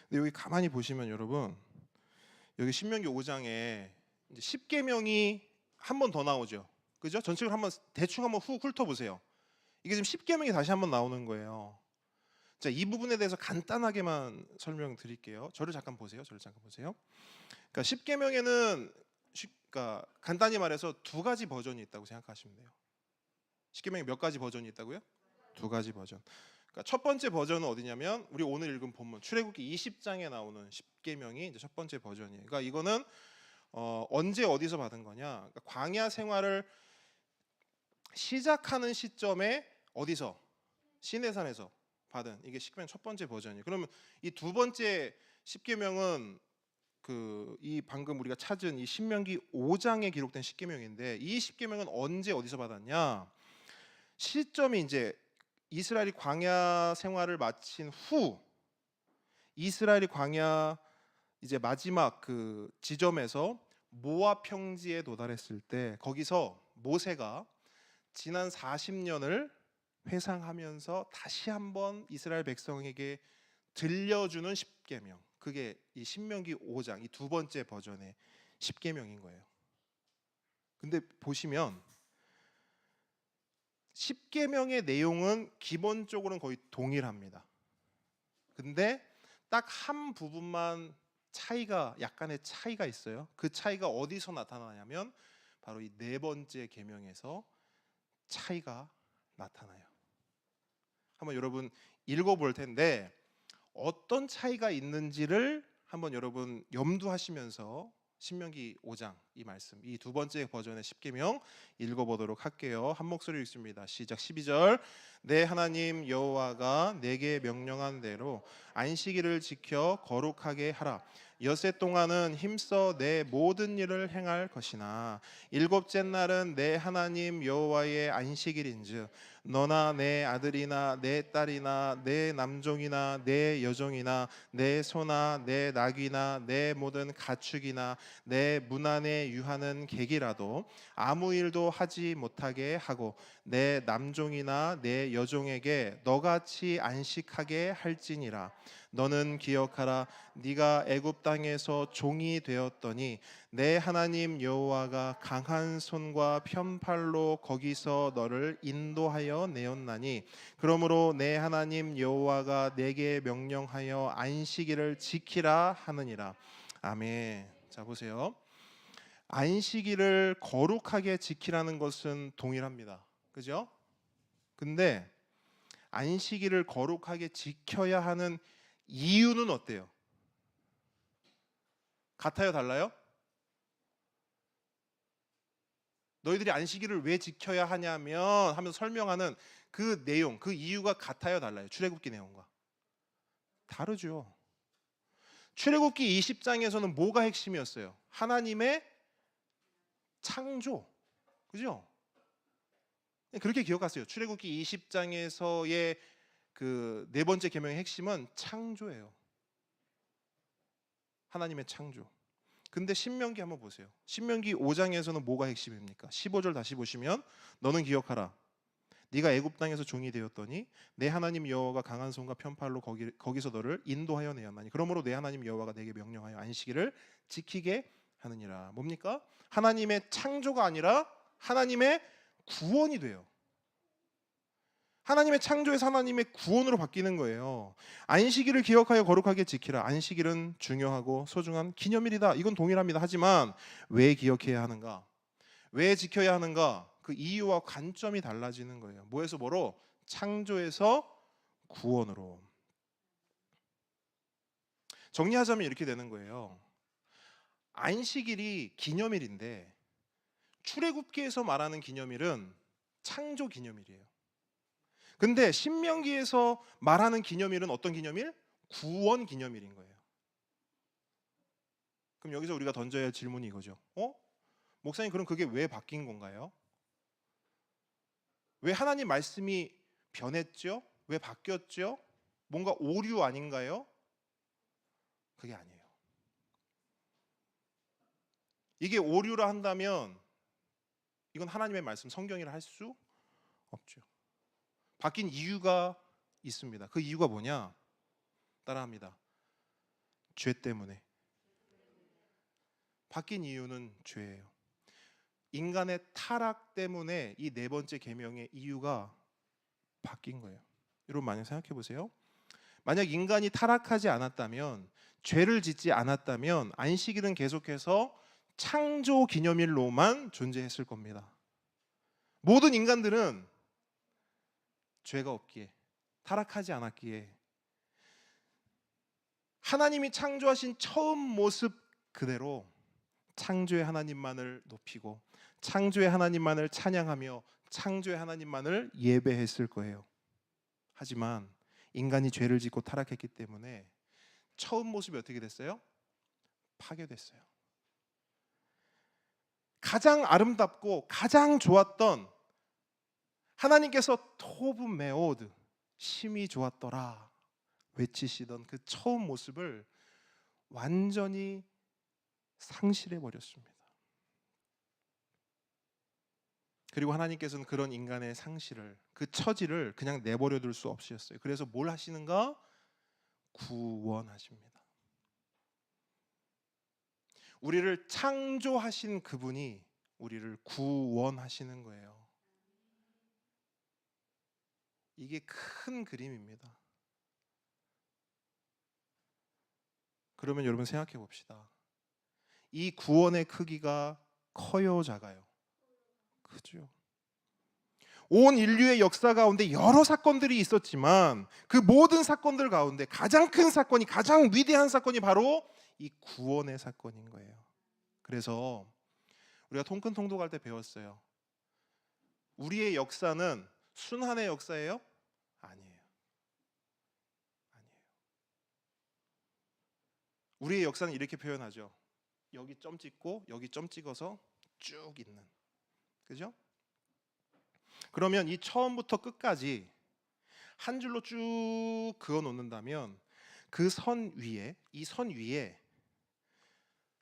Speaker 1: 근데 여기 가만히 보시면 여러분, 여기 신명기 5장에 이제 10계명이 한 번 더 나오죠. 그죠? 전체적으로 한번 대충 한번 훅 훑어보세요. 이게 지금 10계명이 다시 한번 나오는 거예요. 자, 이 부분에 대해서 간단하게만 설명드릴게요. 저를 잠깐 보세요. 그러니까 10계명에는 그러니까 간단히 말해서 두 가지 버전이 있다고 생각하시면 돼요. 10계명에 몇 가지 버전이 있다고요? 두 가지 버전. 그러니까 첫 번째 버전은 어디냐면 우리 오늘 읽은 본문 출애굽기 20장에 나오는 10계명이 이제 첫 번째 버전이에요. 그러니까 이거는 언제 어디서 받은 거냐? 그러니까 광야 생활을 시작하는 시점에 어디서? 시내산에서 받은 이게 10계명 첫 번째 버전이에요. 그러면 이 두 번째 10계명은 이 방금 우리가 찾은 이 신명기 5장에 기록된 10계명인데 이 10계명은 언제 어디서 받았냐? 시점이 이제 이스라엘이 광야 생활을 마친 후 이스라엘이 광야 이제 마지막 그 지점에서 모압 평지에 도달했을 때 거기서 모세가 지난 40년을 회상하면서 다시 한번 이스라엘 백성에게 들려주는 10계명. 그게 이 신명기 5장 이 두 번째 버전의 10계명인 거예요. 근데 보시면 10계명의 내용은 기본적으로는 거의 동일합니다. 근데 딱 한 부분만 약간의 차이가 있어요. 그 차이가 어디서 나타나냐면 바로 이 네 번째 계명에서 차이가 나타나요. 한번 여러분 읽어볼 텐데 어떤 차이가 있는지를 한번 여러분 염두하시면서 신명기 5장 이 말씀 이 두 번째 버전의 10계명 읽어보도록 할게요. 한 목소리 읽습니다. 시작. 12절. 내 하나님 여호와가 내게 명령한 대로 안식일을 지켜 거룩하게 하라. 엿새 동안은 힘써 내 모든 일을 행할 것이나 일곱째 날은 내 하나님 여호와의 안식일인즉 너나 내 아들이나 내 딸이나 내 남종이나 내 여종이나 내 소나 내 낙이나 내 모든 가축이나 내 문 안에 유하는 객이라도 아무 일도 하지 못하게 하고 내 남종이나 내 여종에게 너같이 안식하게 할지니라. 너는 기억하라. 네가 애굽 땅에서 종이 되었더니 내 하나님 여호와가 강한 손과 편팔로 거기서 너를 인도하여 내었나니 그러므로 내 하나님 여호와가 내게 명령하여 안식일을 지키라 하느니라. 아멘. 자 보세요. 안식일을 거룩하게 지키라는 것은 동일합니다. 그죠? 근데 안식일을 거룩하게 지켜야 하는 이유는 어때요? 같아요, 달라요? 너희들이 안식일을 왜 지켜야 하냐면 하면서 설명하는 그 내용, 그 이유가 같아요, 달라요? 출애굽기 내용과 다르죠. 출애굽기 20장에서는 뭐가 핵심이었어요? 하나님의 창조, 그죠? 그렇게 기억하세요. 출애굽기 20장에서의 그 네 번째 계명의 핵심은 창조예요. 하나님의 창조. 근데 신명기 한번 보세요. 신명기 5장에서는 뭐가 핵심입니까? 15절 다시 보시면 너는 기억하라. 네가 애굽 땅에서 종이 되었더니 내 하나님 여호와가 강한 손과 편팔로 거기서 너를 인도하여 내었나니 그러므로 내 하나님 여호와가 내게 명령하여 안식일을 지키게 하느니라. 뭡니까? 하나님의 창조가 아니라 하나님의 구원이 돼요. 하나님의 창조에서 하나님의 구원으로 바뀌는 거예요. 안식일을 기억하여 거룩하게 지키라. 안식일은 중요하고 소중한 기념일이다. 이건 동일합니다. 하지만 왜 기억해야 하는가? 왜 지켜야 하는가? 그 이유와 관점이 달라지는 거예요. 뭐에서 뭐로? 창조에서 구원으로. 정리하자면 이렇게 되는 거예요. 안식일이 기념일인데 출애굽기에서 말하는 기념일은 창조 기념일이에요. 근데 신명기에서 말하는 기념일은 어떤 기념일? 구원 기념일인 거예요. 그럼 여기서 우리가 던져야 할 질문이 이거죠. 목사님, 그럼 그게 왜 바뀐 건가요? 왜 하나님 말씀이 변했죠? 왜 바뀌었죠? 뭔가 오류 아닌가요? 그게 아니에요. 이게 오류라 한다면 이건 하나님의 말씀, 성경이라 할 수 없죠. 바뀐 이유가 있습니다. 그 이유가 뭐냐? 따라합니다. 죄 때문에. 바뀐 이유는 죄예요. 인간의 타락 때문에 이 네 번째 계명의 이유가 바뀐 거예요. 여러분 만약 생각해 보세요. 만약 인간이 타락하지 않았다면, 죄를 짓지 않았다면 안식일은 계속해서 창조 기념일로만 존재했을 겁니다. 모든 인간들은 죄가 없기에, 타락하지 않았기에 하나님이 창조하신 처음 모습 그대로 창조의 하나님만을 높이고 창조의 하나님만을 찬양하며 창조의 하나님만을 예배했을 거예요. 하지만 인간이 죄를 짓고 타락했기 때문에 처음 모습이 어떻게 됐어요? 파괴됐어요. 가장 아름답고 가장 좋았던, 하나님께서 토브 메오드, 심히 좋았더라 외치시던 그 처음 모습을 완전히 상실해 버렸습니다. 그리고 하나님께서는 그런 인간의 상실을, 그 처지를 그냥 내버려 둘 수 없으셨어요. 그래서 뭘 하시는가? 구원하십니다. 우리를 창조하신 그분이 우리를 구원하시는 거예요. 이게 큰 그림입니다. 그러면 여러분 생각해 봅시다. 이 구원의 크기가 커요, 작아요? 크죠. 온 인류의 역사 가운데 여러 사건들이 있었지만 그 모든 사건들 가운데 가장 큰 사건이, 가장 위대한 사건이 바로 이 구원의 사건인 거예요. 그래서 우리가 통큰 통독할 때 배웠어요. 우리의 역사는 순환의 역사예요? 아니에요. 아니에요. 우리의 역사는 이렇게 표현하죠. 여기 점 찍고 여기 점 찍어서 쭉 있는. 그죠? 그러면 이 처음부터 끝까지 한 줄로 쭉 그어 놓는다면 그 선 위에, 이 선 위에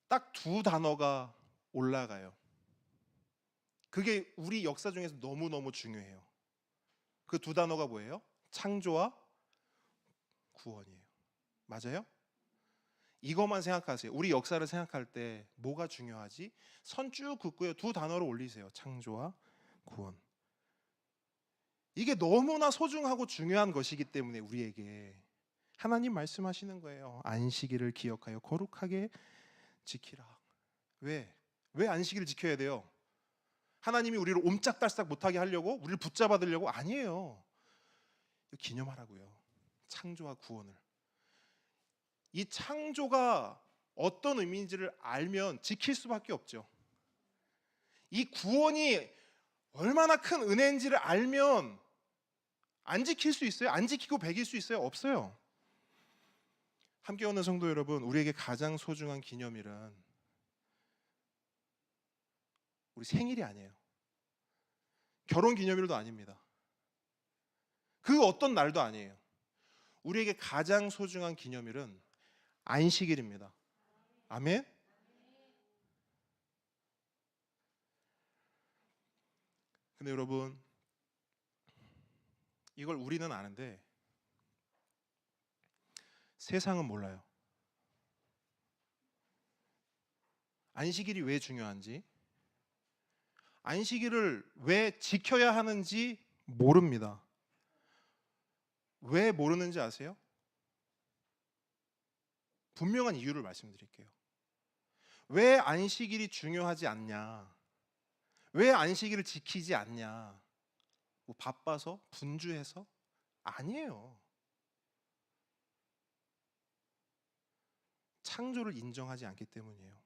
Speaker 1: 딱 두 단어가 올라가요. 그게 우리 역사 중에서 너무너무 중요해요. 그 두 단어가 뭐예요? 창조와 구원이에요. 맞아요? 이것만 생각하세요. 우리 역사를 생각할 때 뭐가 중요하지? 선 쭉 긋고요. 두 단어를 올리세요. 창조와 구원. 이게 너무나 소중하고 중요한 것이기 때문에 우리에게 하나님 말씀하시는 거예요. 안식일을 기억하여 거룩하게 지키라. 왜 안식일을 지켜야 돼요? 하나님이 우리를 옴짝달싹 못하게 하려고? 우리를 붙잡아들려고? 아니에요. 기념하라고요. 창조와 구원을. 이 창조가 어떤 의미인지를 알면 지킬 수밖에 없죠. 이 구원이 얼마나 큰 은혜인지를 알면 안 지킬 수 있어요? 안 지키고 배길 수 있어요? 없어요. 함께 오는 성도 여러분, 우리에게 가장 소중한 기념일은 우리 생일이 아니에요. 결혼 기념일도 아닙니다. 그 어떤 날도 아니에요. 우리에게 가장 소중한 기념일은 안식일입니다. 아멘? 근데 여러분, 이걸 우리는 아는데 세상은 몰라요. 안식일이 왜 중요한지, 안식일을 왜 지켜야 하는지 모릅니다. 왜 모르는지 아세요? 분명한 이유를 말씀드릴게요. 왜 안식일이 중요하지 않냐? 왜 안식일을 지키지 않냐? 뭐 바빠서? 분주해서? 아니에요. 창조를 인정하지 않기 때문이에요.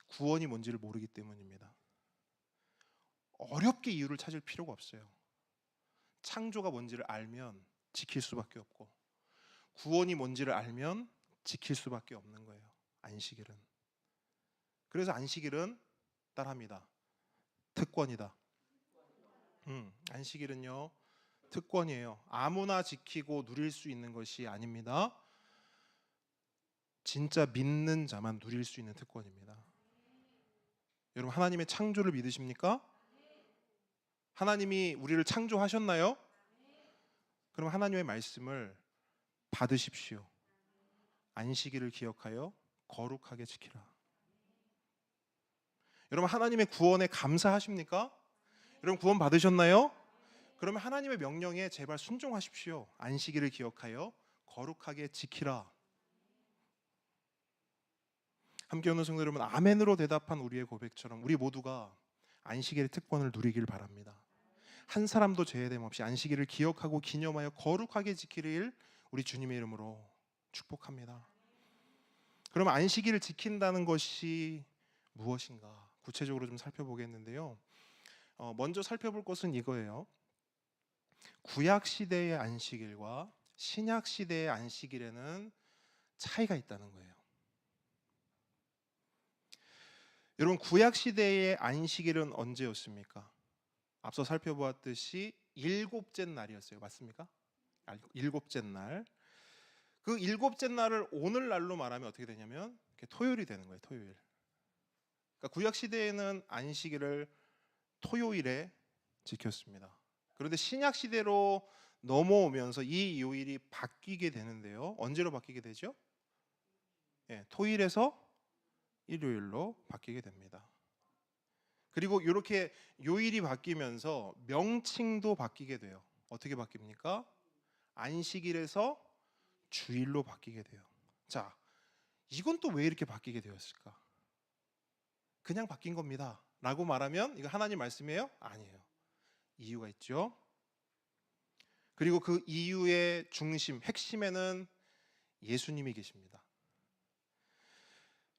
Speaker 1: 구원이 뭔지를 모르기 때문입니다. 어렵게 이유를 찾을 필요가 없어요. 창조가 뭔지를 알면 지킬 수밖에 없고, 구원이 뭔지를 알면 지킬 수밖에 없는 거예요. 안식일은. 그래서 안식일은 따라합니다. 특권이다. 안식일은요, 특권이에요. 아무나 지키고 누릴 수 있는 것이 아닙니다. 진짜 믿는 자만 누릴 수 있는 특권입니다. 여러분, 하나님의 창조를 믿으십니까? 하나님이 우리를 창조하셨나요? 그럼 하나님의 말씀을 받으십시오. 안식일을 기억하여 거룩하게 지키라. 여러분, 하나님의 구원에 감사하십니까? 여러분, 구원 받으셨나요? 그러면 하나님의 명령에 제발 순종하십시오. 안식일을 기억하여 거룩하게 지키라. 함께 오는 성도 여러분, 아멘으로 대답한 우리의 고백처럼 우리 모두가 안식일의 특권을 누리길 바랍니다. 한 사람도 제외됨 없이 안식일을 기억하고 기념하여 거룩하게 지키길 우리 주님의 이름으로 축복합니다. 그러면 안식일을 지킨다는 것이 무엇인가? 구체적으로 좀 살펴보겠는데요. 먼저 살펴볼 것은 이거예요. 구약 시대의 안식일과 신약 시대의 안식일에는 차이가 있다는 거예요. 여러분, 구약 시대의 안식일은 언제였습니까? 앞서 살펴보았듯이 일곱째 날이었어요. 맞습니까? 일곱째 날. 그 일곱째 날을 오늘날로 말하면 어떻게 되냐면 토요일이 되는 거예요. 토요일. 그러니까 구약 시대에는 안식일을 토요일에 지켰습니다. 그런데 신약 시대로 넘어오면서 이 요일이 바뀌게 되는데요. 언제로 바뀌게 되죠? 토일에서 일요일로 바뀌게 됩니다. 그리고 이렇게 요일이 바뀌면서 명칭도 바뀌게 돼요. 어떻게 바뀝니까? 안식일에서 주일로 바뀌게 돼요. 자, 이건 또 왜 이렇게 바뀌게 되었을까? 그냥 바뀐 겁니다 라고 말하면 이거 하나님 말씀이에요? 아니에요. 이유가 있죠. 그리고 그 이유의 중심, 핵심에는 예수님이 계십니다.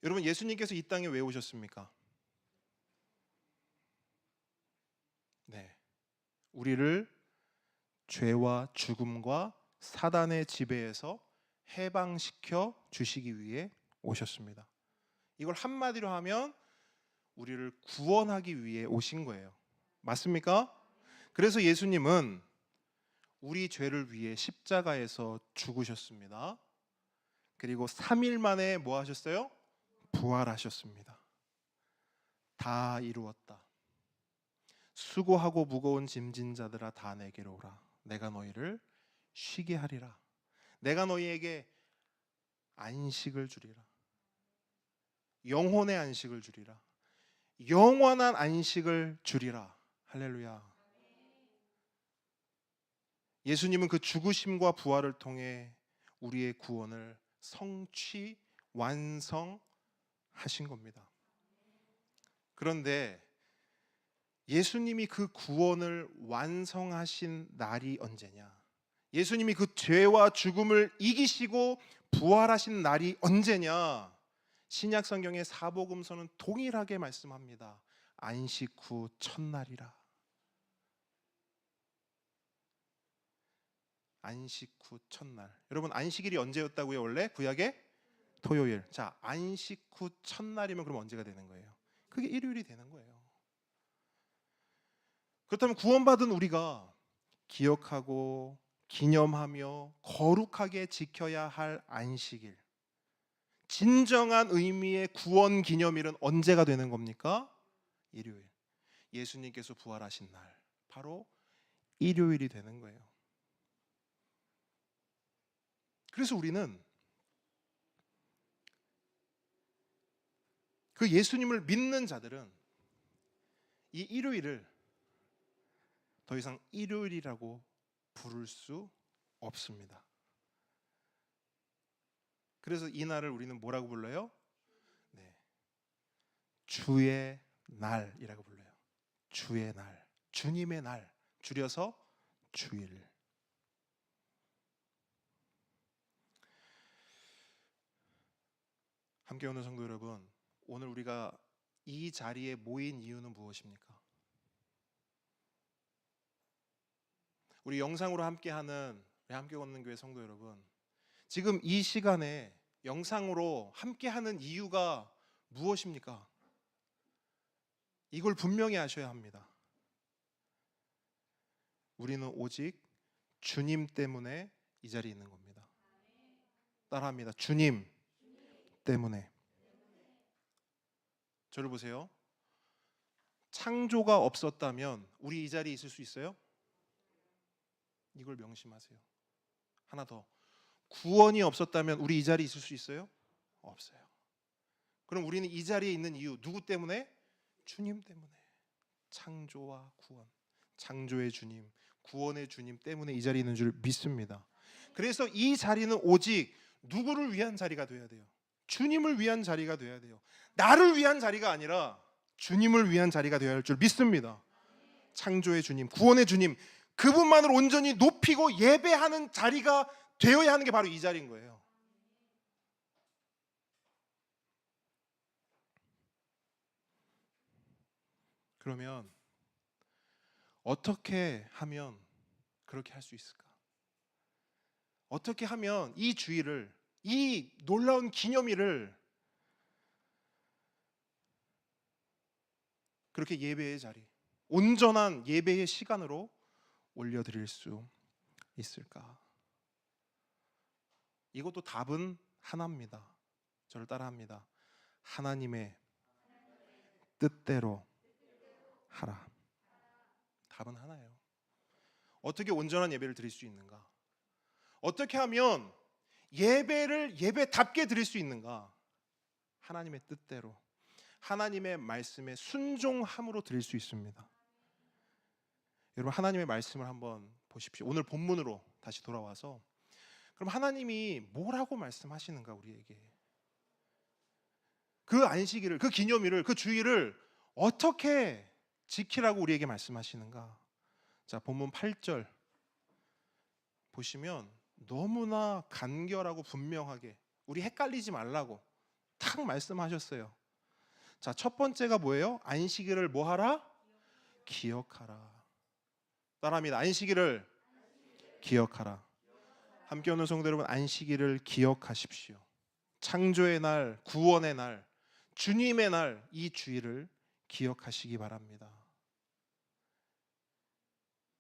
Speaker 1: 여러분, 예수님께서 이 땅에 왜 오셨습니까? 네, 우리를 죄와 죽음과 사단의 지배에서 해방시켜 주시기 위해 오셨습니다. 이걸 한마디로 하면 우리를 구원하기 위해 오신 거예요. 맞습니까? 그래서 예수님은 우리 죄를 위해 십자가에서 죽으셨습니다. 그리고 3일 만에 뭐 하셨어요? 부활하셨습니다. 다 이루었다. 수고하고 무거운 짐진 자들아 다 내게로 오라. 내가 너희를 쉬게 하리라. 내가 너희에게 안식을 주리라. 영혼의 안식을 주리라. 영원한 안식을 주리라. 할렐루야. 예수님은 그 죽으심과 부활을 통해 우리의 구원을 성취, 완성하신 겁니다. 그런데 예수님이 그 구원을 완성하신 날이 언제냐? 예수님이 그 죄와 죽음을 이기시고 부활하신 날이 언제냐? 신약 성경의 사복음서는 동일하게 말씀합니다. 안식 후 첫날이라. 안식 후 첫날. 여러분, 안식일이 언제였다고요? 원래 구약의 토요일. 자, 안식 후 첫날이면 그럼 언제가 되는 거예요? 그게 일요일이 되는 거예요. 그렇다면 구원받은 우리가 기억하고 기념하며 거룩하게 지켜야 할 안식일, 진정한 의미의 구원 기념일은 언제가 되는 겁니까? 일요일. 예수님께서 부활하신 날, 바로 일요일이 되는 거예요. 그래서 우리는 그 예수님을 믿는 자들은 이 일요일을 더 이상 일요일이라고 부를 수 없습니다. 그래서 이 날을 우리는 뭐라고 불러요? 네, 주의 날이라고 불러요. 주의 날, 주님의 날, 줄여서 주일. 함께 오는 성도 여러분, 오늘 우리가 이 자리에 모인 이유는 무엇입니까? 우리 영상으로 함께하는 우리 함께 걷는 교회 성도 여러분, 지금 이 시간에 영상으로 함께하는 이유가 무엇입니까? 이걸 분명히 아셔야 합니다. 우리는 오직 주님 때문에 이 자리에 있는 겁니다. 따라합니다. 주님 때문에. 저를 보세요. 창조가 없었다면 우리 이 자리에 있을 수 있어요? 이걸 명심하세요. 하나 더. 구원이 없었다면 우리 이 자리에 있을 수 있어요? 없어요. 그럼 우리는 이 자리에 있는 이유 누구 때문에? 주님 때문에. 창조와 구원, 창조의 주님, 구원의 주님 때문에 이 자리에 있는 줄 믿습니다. 그래서 이 자리는 오직 누구를 위한 자리가 돼야 돼요? 주님을 위한 자리가 돼야 돼요. 나를 위한 자리가 아니라 주님을 위한 자리가 되어야 할 줄 믿습니다. 창조의 주님, 구원의 주님, 그분만을 온전히 높이고 예배하는 자리가 되어야 하는 게 바로 이 자리인 거예요. 그러면 어떻게 하면 그렇게 할 수 있을까? 어떻게 하면 이 주일을, 이 놀라운 기념일을 그렇게 예배의 자리, 온전한 예배의 시간으로 올려드릴 수 있을까? 이것도 답은 하나입니다. 저를 따라합니다. 하나님의 뜻대로 하라. 답은 하나예요. 어떻게 온전한 예배를 드릴 수 있는가? 어떻게 하면 예배를 예배답게 드릴 수 있는가? 하나님의 뜻대로, 하나님의 말씀에 순종함으로 드릴 수 있습니다. 여러분, 하나님의 말씀을 한번 보십시오. 오늘 본문으로 다시 돌아와서, 그럼 하나님이 뭐라고 말씀하시는가 우리에게? 그 안식일을, 그 기념일을, 그 주일을 어떻게 지키라고 우리에게 말씀하시는가? 자, 본문 8절 보시면 너무나 간결하고 분명하게 우리 헷갈리지 말라고 탁 말씀하셨어요. 자, 첫 번째가 뭐예요? 안식일을 뭐 하라? 기억하라. 따라합니다. 안식일을 기억하라. 함께 오는 성도 여러분, 안식일을 기억하십시오. 창조의 날, 구원의 날, 주님의 날, 이 주일을 기억하시기 바랍니다.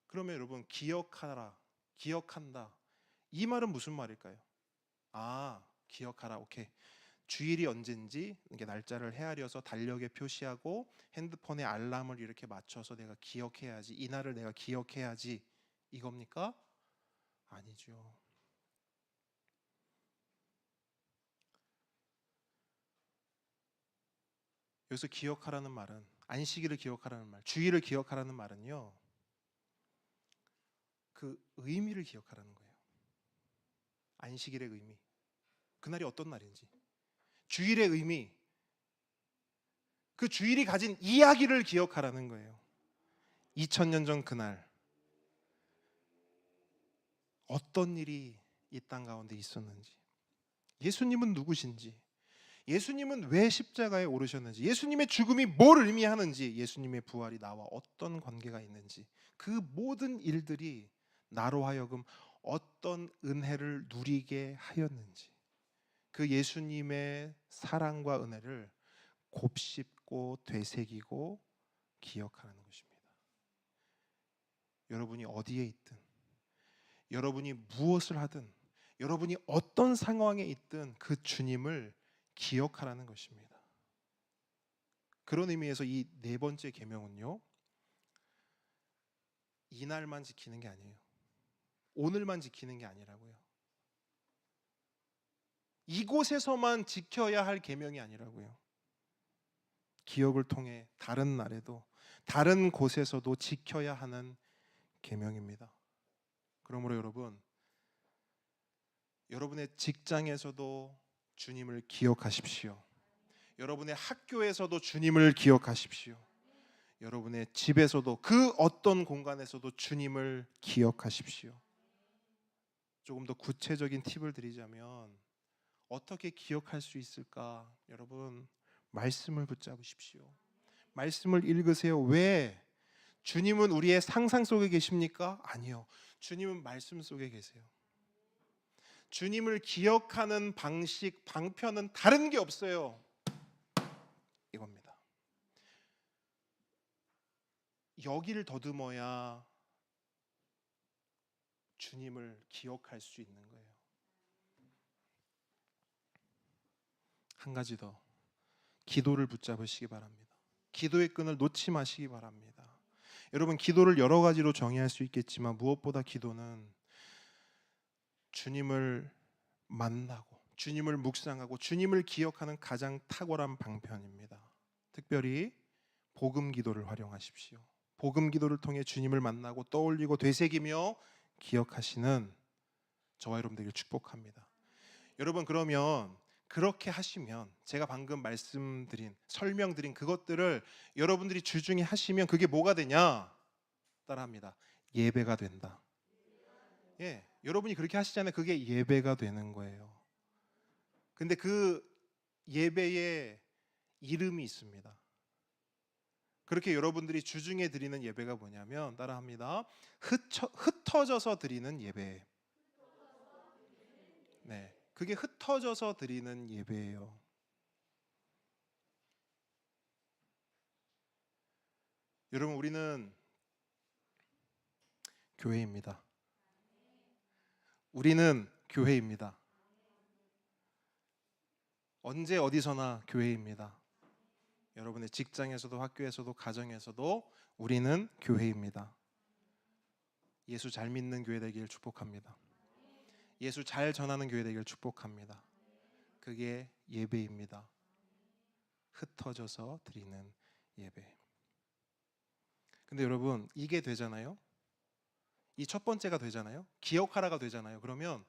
Speaker 1: 그러면 여러분, 기억하라, 기억한다, 이 말은 무슨 말일까요? 아, 기억하라. 오케이. 주일이 언젠지 이렇게 날짜를 헤아려서 달력에 표시하고 핸드폰에 알람을 이렇게 맞춰서 내가 기억해야지, 이 날을 내가 기억해야지, 이겁니까? 아니죠. 여기서 기억하라는 말은, 안식일을 기억하라는 말, 주일을 기억하라는 말은요, 그 의미를 기억하라는 거예요. 안식일의 의미, 그날이 어떤 날인지, 주일의 의미, 그 주일이 가진 이야기를 기억하라는 거예요. 2000년 전 그날 어떤 일이 이 땅 가운데 있었는지, 예수님은 누구신지, 예수님은 왜 십자가에 오르셨는지, 예수님의 죽음이 뭘 의미하는지, 예수님의 부활이 나와 어떤 관계가 있는지, 그 모든 일들이 나로 하여금 어떤 은혜를 누리게 하였는지, 그 예수님의 사랑과 은혜를 곱씹고 되새기고 기억하는 것입니다. 여러분이 어디에 있든, 여러분이 무엇을 하든, 여러분이 어떤 상황에 있든 그 주님을 기억하라는 것입니다. 그런 의미에서 이 네 번째 계명은요, 이날만 지키는 게 아니에요. 오늘만 지키는 게 아니라고요. 이곳에서만 지켜야 할 계명이 아니라고요. 기억을 통해 다른 날에도 다른 곳에서도 지켜야 하는 계명입니다. 그러므로 여러분의 직장에서도 주님을 기억하십시오. 여러분의 학교에서도 주님을 기억하십시오. 여러분의 집에서도 그 어떤 공간에서도 주님을 기억하십시오. 조금 더 구체적인 팁을 드리자면 어떻게 기억할 수 있을까? 여러분, 말씀을 붙잡으십시오. 말씀을 읽으세요. 왜? 주님은 우리의 상상 속에 계십니까? 아니요. 주님은 말씀 속에 계세요. 주님을 기억하는 방식, 방편은 다른 게 없어요. 이겁니다. 여기를 더듬어야 주님을 기억할 수 있는 거예요. 한 가지 더, 기도를 붙잡으시기 바랍니다. 기도의 끈을 놓지 마시기 바랍니다. 여러분, 기도를 여러 가지로 정의할 수 있겠지만 무엇보다 기도는 주님을 만나고 주님을 묵상하고 주님을 기억하는 가장 탁월한 방편입니다. 특별히 복음 기도를 활용하십시오. 복음 기도를 통해 주님을 만나고 떠올리고 되새기며 기억하시는 저와 여러분 되길 축복합니다. 여러분, 그러면 그렇게 하시면 제가 방금 말씀드린, 설명드린 그것들을 여러분들이 주중에 하시면 그게 뭐가 되냐? 따라합니다. 예배가 된다. 예, 여러분이 그렇게 하시잖아요. 그게 예배가 되는 거예요. 근데 그 예배의 이름이 있습니다. 그렇게 여러분들이 주중에 드리는 예배가 뭐냐면, 따라합니다. 흩어져서 드리는 예배. 네, 그게 흩어져서 드리는 예배예요. 여러분, 우리는 교회입니다. 우리는 교회입니다. 언제 어디서나 교회입니다. 여러분의 직장에서도 학교에서도 가정에서도 우리는 교회입니다. 예수 잘 믿는 교회 되기를 축복합니다. 예수 잘 전하는 교회 되기를 축복합니다. 그게 예배입니다. 흩어져서 드리는 예배. 근데 여러분, 이게 되잖아요. 이 첫 번째가 되잖아요. 기억하라가 되잖아요. 그러면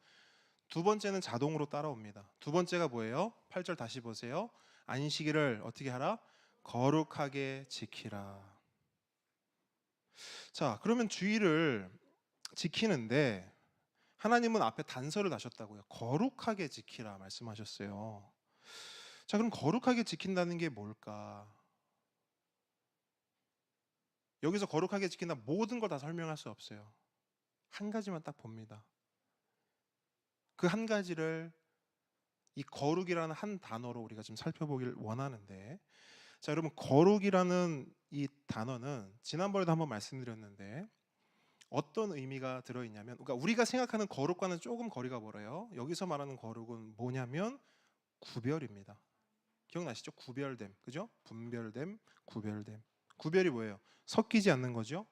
Speaker 1: 두 번째는 자동으로 따라옵니다. 두 번째가 뭐예요? 8절 다시 보세요. 안식일을 어떻게 하라? 거룩하게 지키라. 자, 그러면 주일을 지키는데 하나님은 앞에 단서를 다셨다고요. 거룩하게 지키라 말씀하셨어요. 자, 그럼 거룩하게 지킨다는 게 뭘까? 여기서 거룩하게 지킨다, 모든 걸 다 설명할 수 없어요. 한 가지만 딱 봅니다. 그 한 가지를 이 거룩이라는 한 단어로 우리가 좀 살펴보길 원하는데, 자, 여러분, 거룩이라는 이 단어는 지난번에도 한번 말씀드렸는데 어떤 의미가 들어있냐면, 그러니까 우리가 생각하는 거룩과는 조금 거리가 멀어요. 여기서 말하는 거룩은 뭐냐면 구별입니다. 기억나시죠? 구별됨, 그죠? 분별됨, 구별됨. 구별이 뭐예요? 섞이지 않는 거죠.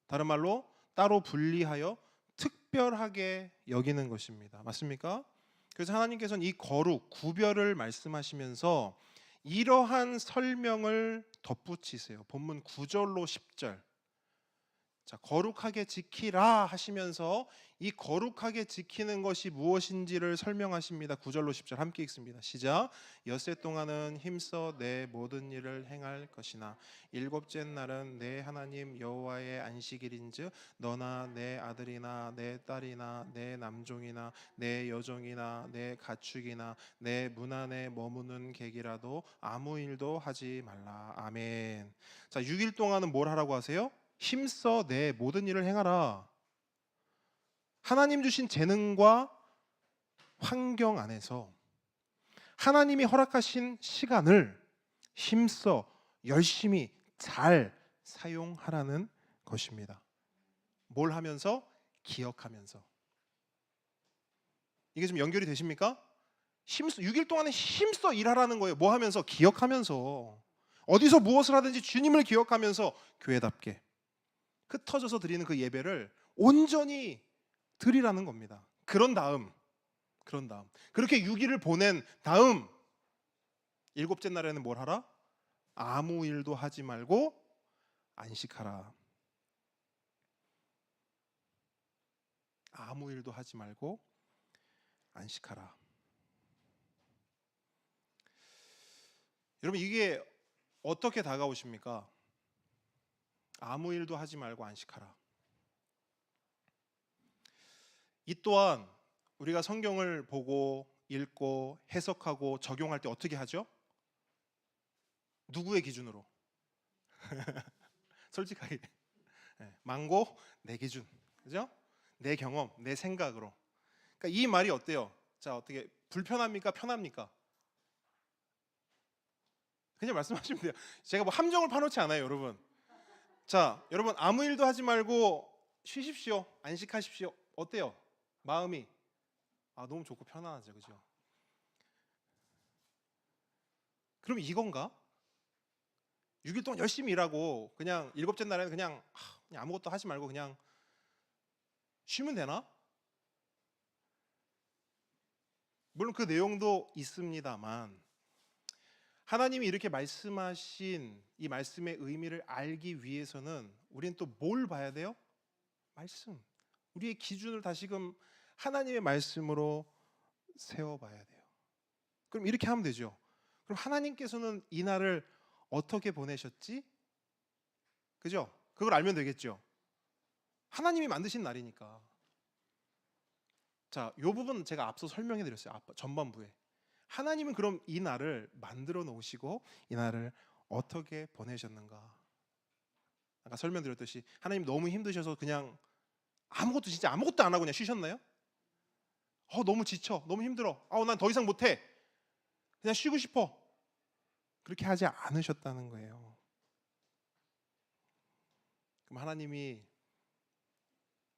Speaker 1: 다른 말로 따로 분리하여 특별하게 여기는 것입니다. 맞습니까? 그래서 하나님께서는 이 거룩, 구별을 말씀하시면서 이러한 설명을 덧붙이세요. 본문 9절로 10절. 자, 거룩하게 지키라 하시면서 이 거룩하게 지키는 것이 무엇인지를 설명하십니다. 9절로 10절 함께 읽습니다. 시작. 엿새 동안은 힘써 내 모든 일을 행할 것이나 일곱째 날은 내 하나님 여호와의 안식일인즉 너나 내 아들이나 내 딸이나 내 남종이나 내 여종이나 내 가축이나 내 문 안에 머무는 객이라도 아무 일도 하지 말라. 아멘. 자, 6일 동안은 뭘 하라고 하세요? 힘써 내 모든 일을 행하라. 하나님 주신 재능과 환경 안에서 하나님이 허락하신 시간을 힘써 열심히 잘 사용하라는 것입니다. 뭘 하면서? 기억하면서. 이게 좀 연결이 되십니까? 6일 동안에 힘써 일하라는 거예요. 뭐 하면서? 기억하면서. 어디서 무엇을 하든지 주님을 기억하면서 교회답게 흩어져서 드리는 그 예배를 온전히 드리라는 겁니다. 그런 다음 그렇게 6일을 보낸 다음 일곱째 날에는 뭘 하라? 아무 일도 하지 말고 안식하라. 아무 일도 하지 말고 안식하라. 여러분, 이게 어떻게 다가오십니까? 아무 일도 하지 말고 안식하라. 이 또한 우리가 성경을 보고 읽고 해석하고 적용할 때 어떻게 하죠? 누구의 기준으로? 솔직하게 망고 내 기준, 그죠? 내 경험, 내 생각으로. 그러니까 이 말이 어때요? 자, 어떻게 불편합니까? 편합니까? 그냥 말씀하시면 돼요. 제가 뭐 함정을 파놓지 않아요, 여러분. 자, 여러분 아무 일도 하지 말고 쉬십시오, 안식하십시오. 어때요? 마음이 너무 좋고 편안하죠, 그죠? 그럼 이건가? 6일 동안 열심히 일하고 그냥 일곱째 날에는 그냥 아무것도 하지 말고 그냥 쉬면 되나? 물론 그 내용도 있습니다만 하나님이 이렇게 말씀하신 이 말씀의 의미를 알기 위해서는 우리는 또 뭘 봐야 돼요? 말씀. 우리의 기준을 다시금 하나님의 말씀으로 세워봐야 돼요. 그럼 이렇게 하면 되죠. 그럼 하나님께서는 이 날을 어떻게 보내셨지? 그죠? 그걸 알면 되겠죠. 하나님이 만드신 날이니까. 자, 이 부분 제가 앞서 설명해 드렸어요. 전반부에. 하나님은 그럼 이 날을 만들어 놓으시고 이 날을 어떻게 보내셨는가? 아까 설명드렸듯이 하나님 너무 힘드셔서 그냥 진짜 아무것도 안 하고 그냥 쉬셨나요? 너무 지쳐, 너무 힘들어, 난 더 이상 못해, 그냥 쉬고 싶어. 그렇게 하지 않으셨다는 거예요. 그럼 하나님이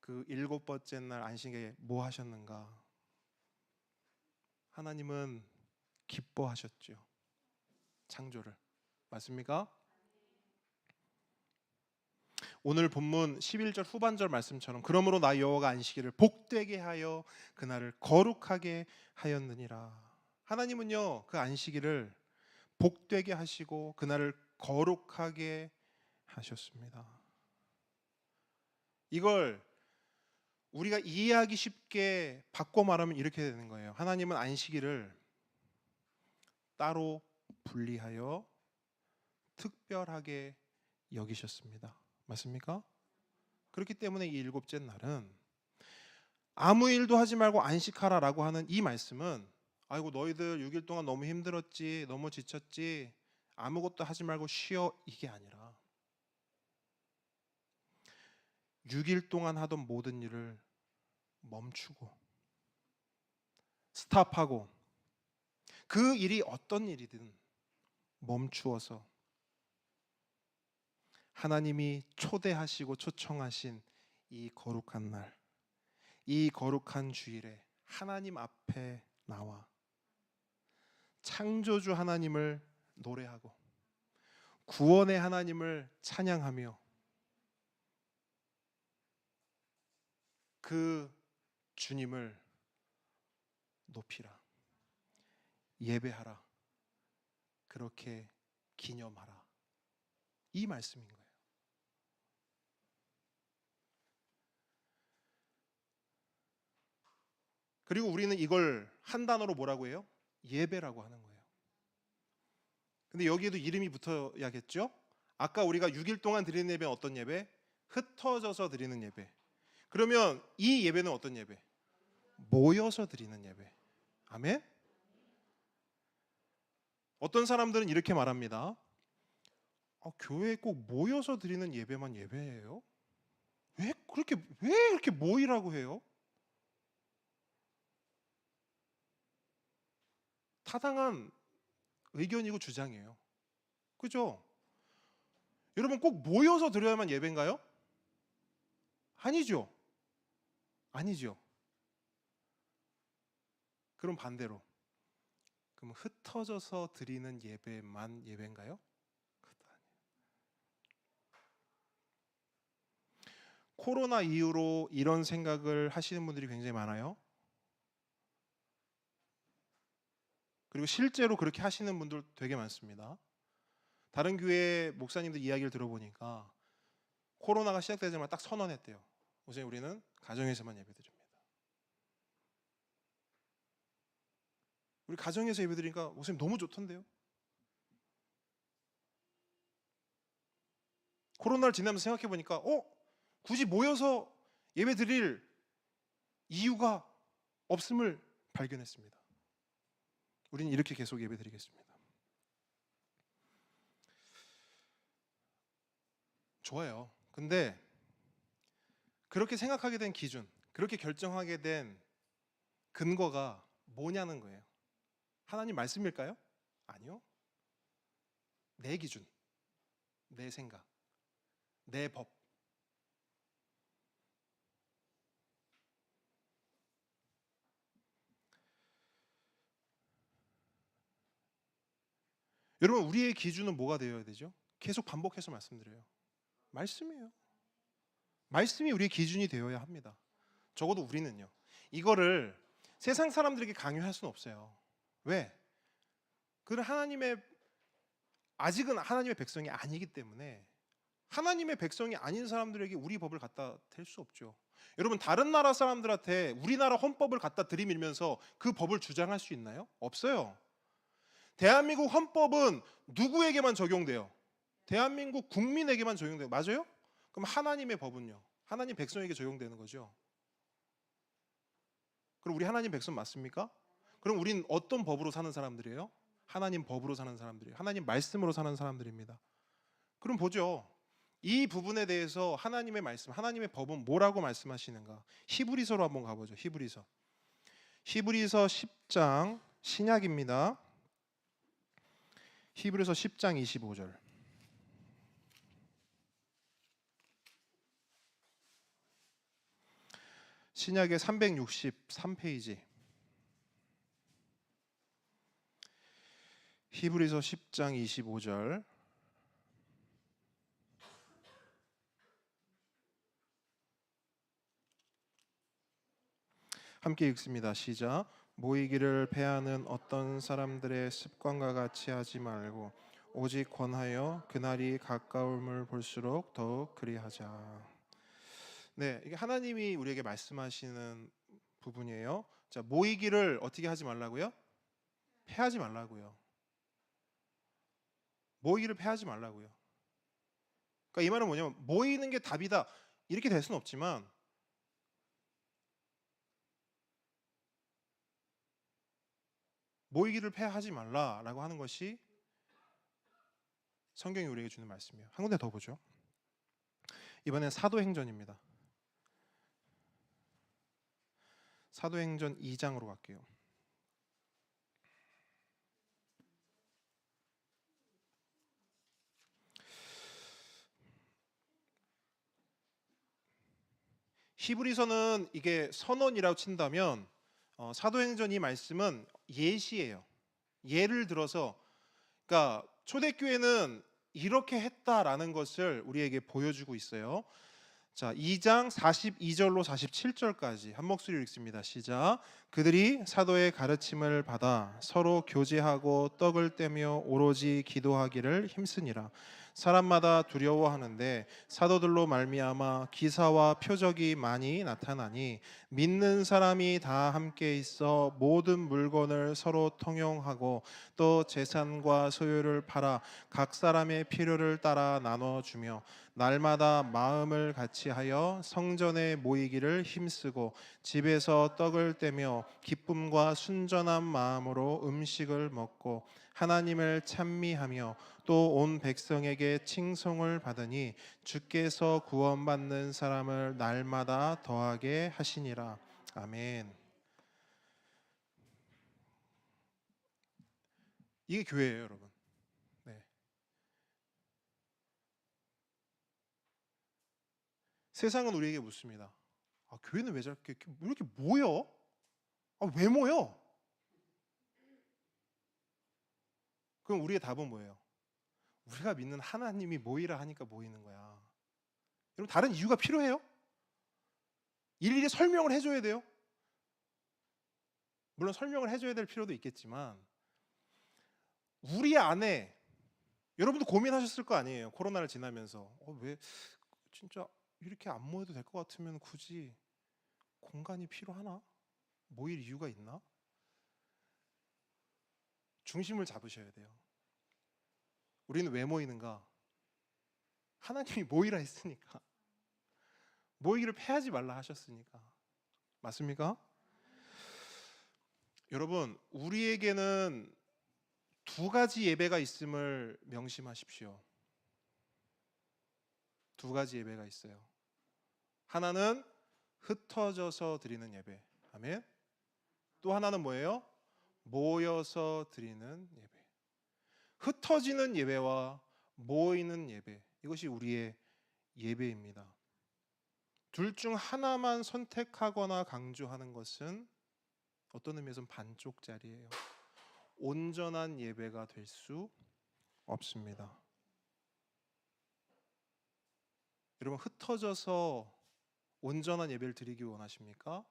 Speaker 1: 그 일곱 번째 날 안식에 뭐 하셨는가? 하나님은 기뻐하셨죠. 창조를. 맞습니까? 오늘 본문 11절 후반절 말씀처럼 그러므로 나 여호와가 안식일을 복되게 하여 그날을 거룩하게 하였느니라. 하나님은요 그 안식일을 복되게 하시고 그날을 거룩하게 하셨습니다. 이걸 우리가 이해하기 쉽게 바꿔 말하면 이렇게 되는 거예요. 하나님은 안식일을 따로 분리하여 특별하게 여기셨습니다. 맞습니까? 그렇기 때문에 이 일곱째 날은 아무 일도 하지 말고 안식하라라고 하는 이 말씀은 아이고 너희들 6일 동안 너무 힘들었지, 너무 지쳤지, 아무것도 하지 말고 쉬어, 이게 아니라 6일 동안 하던 모든 일을 멈추고 스탑하고 그 일이 어떤 일이든 멈추어서 하나님이 초대하시고 초청하신 이 거룩한 날, 이 거룩한 주일에 하나님 앞에 나와 창조주 하나님을 노래하고 구원의 하나님을 찬양하며 그 주님을 높이라, 예배하라, 그렇게 기념하라, 이 말씀인 거예요. 그리고 우리는 이걸 한 단어로 뭐라고 해요? 예배라고 하는 거예요. 근데 여기에도 이름이 붙어야겠죠? 아까 우리가 6일 동안 드리는 예배는 어떤 예배? 흩어져서 드리는 예배. 그러면 이 예배는 어떤 예배? 모여서 드리는 예배. 아멘? 어떤 사람들은 이렇게 말합니다. 교회에 꼭 모여서 드리는 예배만 예배예요? 왜 그렇게 모이라고 해요? 타당한 의견이고 주장이에요. 그죠? 여러분 꼭 모여서 드려야만 예배인가요? 아니죠. 아니죠. 그럼 반대로, 그럼 흩어져서 드리는 예배만 예배인가요? 그것도 아니에요. 코로나 이후로 이런 생각을 하시는 분들이 굉장히 많아요. 그리고 실제로 그렇게 하시는 분들 되게 많습니다. 다른 교회 목사님들 이야기를 들어보니까 코로나가 시작되자마자 딱 선언했대요. 우선 우리는 가정에서만 예배드립니다. 우리 가정에서 예배드리니까 목사님 너무 좋던데요. 코로나를 지나면서 생각해 보니까 굳이 모여서 예배드릴 이유가 없음을 발견했습니다. 우리는 이렇게 계속 예배드리겠습니다. 좋아요. 근데 그렇게 생각하게 된 기준, 그렇게 결정하게 된 근거가 뭐냐는 거예요. 하나님 말씀일까요? 아니요. 내 기준, 내 생각, 내 법. 여러분, 우리의 기준은 뭐가 되어야 되죠? 계속 반복해서 말씀드려요. 말씀이에요. 말씀이 우리의 기준이 되어야 합니다. 적어도 우리는요. 이거를 세상 사람들에게 강요할 수는 없어요. 왜? 그는 아직은 하나님의 백성이 아니기 때문에 하나님의 백성이 아닌 사람들에게 우리 법을 갖다 댈 수 없죠. 여러분, 다른 나라 사람들한테 우리나라 헌법을 갖다 들이밀면서 그 법을 주장할 수 있나요? 없어요. 대한민국 헌법은 누구에게만 적용돼요? 대한민국 국민에게만 적용돼요. 맞아요? 그럼 하나님의 법은요? 하나님 백성에게 적용되는 거죠. 그럼 우리 하나님 백성 맞습니까? 그럼 우린 어떤 법으로 사는 사람들이에요? 하나님 법으로 사는 사람들이에요. 하나님 말씀으로 사는 사람들입니다. 그럼 보죠. 이 부분에 대해서 하나님의 말씀, 하나님의 법은 뭐라고 말씀하시는가? 히브리서로 한번 가보죠. 히브리서 10장 신약입니다. 히브리서 10장 25절. 신약의 363페이지. 히브리서 10장 25절. 함께 읽습니다. 시작. 모이기를 패하는 어떤 사람들의 습관과 같이 하지 말고 오직 권하여 그날이 가까움을 볼수록 더욱 그리하자. 네, 이게 하나님이 우리에게 말씀하시는 부분이에요. 자, 모이기를 어떻게 하지 말라고요? 패하지 말라고요. 모이기를 패하지 말라고요. 그러니까 이 말은 뭐냐면 모이는 게 답이다 이렇게 될 수는 없지만 모이기를 패하지 말라라고 하는 것이 성경이 우리에게 주는 말씀이에요. 한 군데 더 보죠. 이번엔 사도행전입니다. 사도행전 2장으로 갈게요. 히브리서는 이게 선언이라고 친다면 사도행전 이 말씀은 예시예요. 예를 들어서 그러니까 초대교회는 이렇게 했다라는 것을 우리에게 보여주고 있어요. 자, 2장 42절로 47절까지 한 목소리로 읽습니다. 시작. 그들이 사도의 가르침을 받아 서로 교제하고 떡을 떼며 오로지 기도하기를 힘쓰니라. 사람마다 두려워하는데 사도들로 말미암아 기사와 표적이 많이 나타나니 믿는 사람이 다 함께 있어 모든 물건을 서로 통용하고 또 재산과 소유를 팔아 각 사람의 필요를 따라 나눠주며 날마다 마음을 같이하여 성전에 모이기를 힘쓰고 집에서 떡을 떼며 기쁨과 순전한 마음으로 음식을 먹고 하나님을 찬미하며 또 온 백성에게 칭송을 받으니 주께서 구원받는 사람을 날마다 더하게 하시니라. 아멘. 이게 교회예요, 여러분. 네. 세상은 우리에게 묻습니다. 교회는 왜 이렇게 모여? 왜 모여? 그럼 우리의 답은 뭐예요? 우리가 믿는 하나님이 모이라 하니까 모이는 거야. 여러분, 다른 이유가 필요해요? 일일이 설명을 해줘야 돼요? 물론 설명을 해줘야 될 필요도 있겠지만 우리 안에 여러분도 고민하셨을 거 아니에요. 코로나를 지나면서 왜 진짜 이렇게 안 모여도 될 것 같으면 굳이 공간이 필요하나? 모일 이유가 있나? 중심을 잡으셔야 돼요. 우리는 왜 모이는가? 하나님이 모이라 했으니까. 모이기를 패하지 말라 하셨으니까. 맞습니까? 여러분, 우리에게는 두 가지 예배가 있음을 명심하십시오. 두 가지 예배가 있어요. 하나는 흩어져서 드리는 예배. 아멘. 또 하나는 뭐예요? 모여서 드리는 예배. 흩어지는 예배와 모이는 예배, 이것이 우리의 예배입니다. 둘 중 하나만 선택하거나 강조하는 것은 어떤 의미에서는 반쪽짜리예요. 온전한 예배가 될 수 없습니다. 여러분, 흩어져서 온전한 예배를 드리기 원하십니까?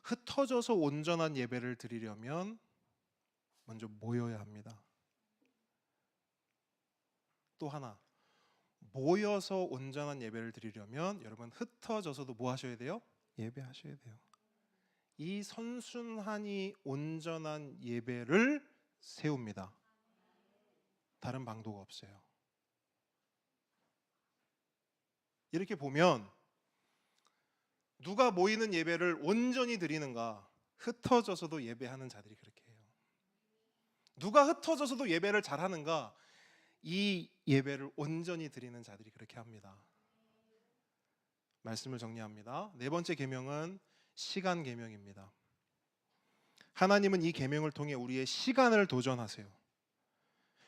Speaker 1: 흩어져서 온전한 예배를 드리려면 먼저 모여야 합니다. 또 하나, 모여서 온전한 예배를 드리려면 여러분 흩어져서도 뭐 하셔야 돼요? 예배하셔야 돼요. 이 선순환이 온전한 예배를 세웁니다. 다른 방도가 없어요. 이렇게 보면 누가 모이는 예배를 온전히 드리는가? 흩어져서도 예배하는 자들이 그렇게 해요. 누가 흩어져서도 예배를 잘하는가? 이 예배를 온전히 드리는 자들이 그렇게 합니다. 말씀을 정리합니다. 네 번째 계명은 시간 계명입니다. 하나님은 이 계명을 통해 우리의 시간을 도전하세요.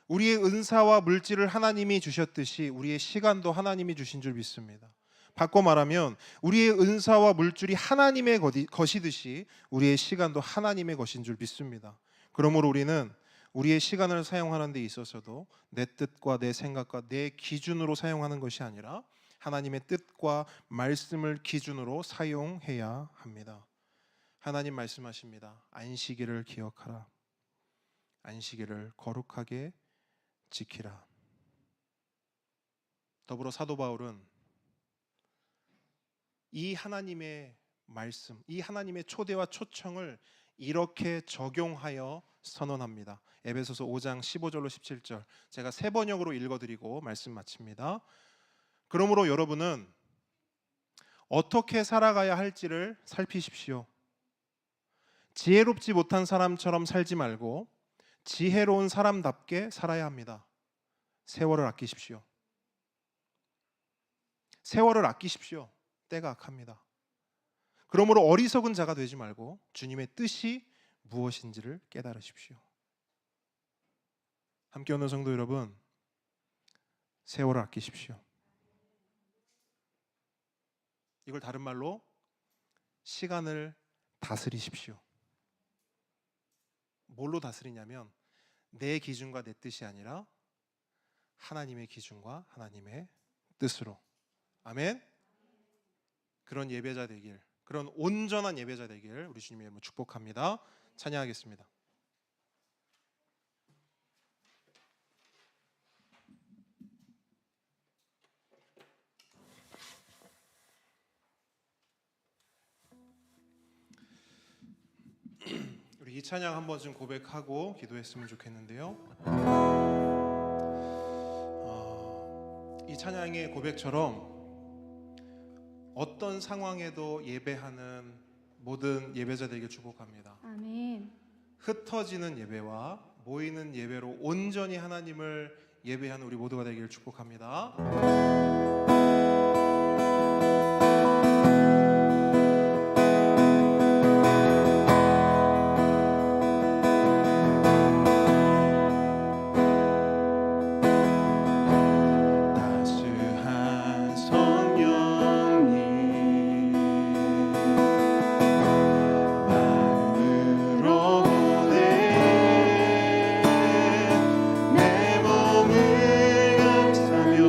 Speaker 1: 우리의 은사와 물질을 하나님이 주셨듯이 우리의 시간도 하나님이 주신 줄 믿습니다. 바꿔 말하면 우리의 은사와 물질이 하나님의 것이듯이 우리의 시간도 하나님의 것인 줄 믿습니다. 그러므로 우리는 우리의 시간을 사용하는 데 있어서도 내 뜻과 내 생각과 내 기준으로 사용하는 것이 아니라 하나님의 뜻과 말씀을 기준으로 사용해야 합니다. 하나님 말씀하십니다. 안식일을 기억하라. 안식일을 거룩하게 지키라. 더불어 사도 바울은 이 하나님의 말씀, 이 하나님의 초대와 초청을 이렇게 적용하여 선언합니다. 에베소서 5장 15절로 17절, 제가 세 번역으로 읽어드리고 말씀 마칩니다. 그러므로 여러분은 어떻게 살아가야 할지를 살피십시오. 지혜롭지 못한 사람처럼 살지 말고 지혜로운 사람답게 살아야 합니다. 세월을 아끼십시오. 세월을 아끼십시오. 때가 악합니다. 그러므로 어리석은 자가 되지 말고 주님의 뜻이 무엇인지를 깨달으십시오. 함께 오는 성도 여러분, 세월을 아끼십시오. 이걸 다른 말로 시간을 다스리십시오. 뭘로 다스리냐면 내 기준과 내 뜻이 아니라 하나님의 기준과 하나님의 뜻으로. 아멘. 그런 예배자 되길, 그런 온전한 예배자 되길 우리 주님의 이름으로 축복합니다. 찬양하겠습니다. 우리 이 찬양 한번 좀 고백하고 기도했으면 좋겠는데요. 이 찬양의 고백처럼 어떤 상황에도 예배하는 모든 예배자들에게 축복합니다.
Speaker 2: 아멘.
Speaker 1: 흩어지는 예배와 모이는 예배로 온전히 하나님을 예배하는 우리 모두가 되기를 축복합니다.
Speaker 3: 내 몸을 감싸며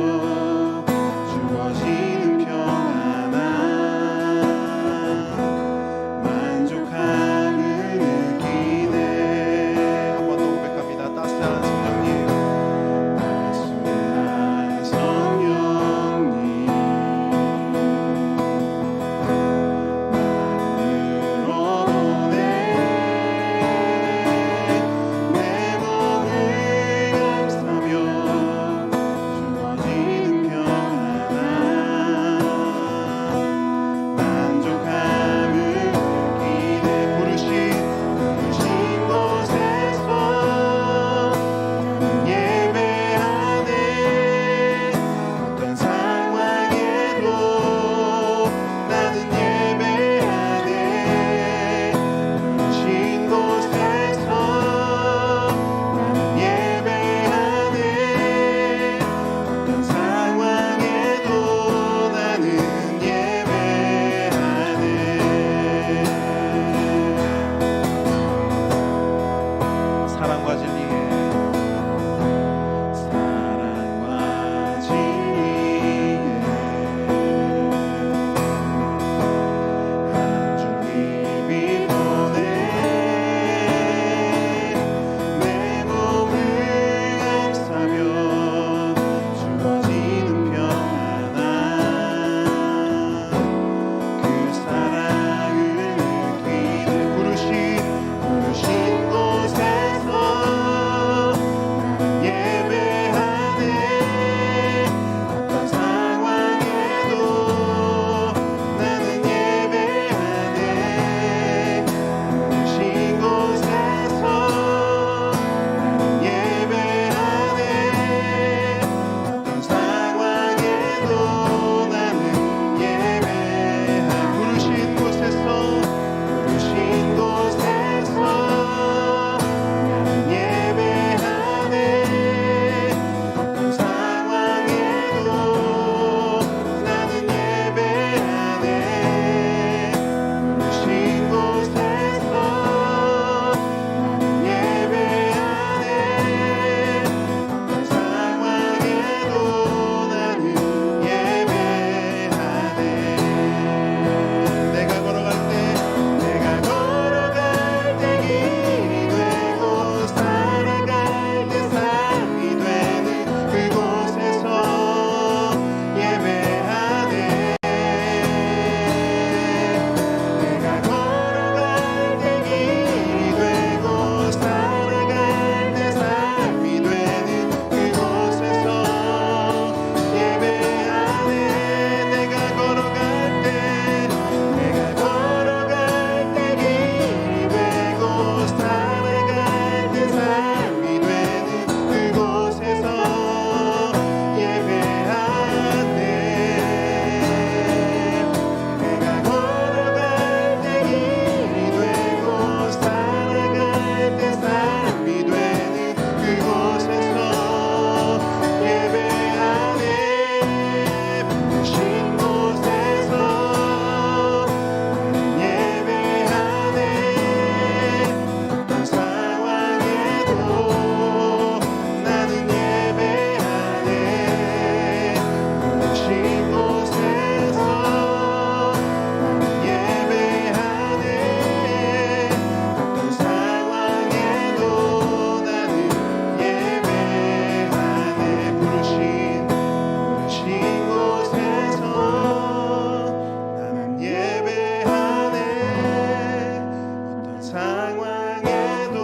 Speaker 1: 상황에도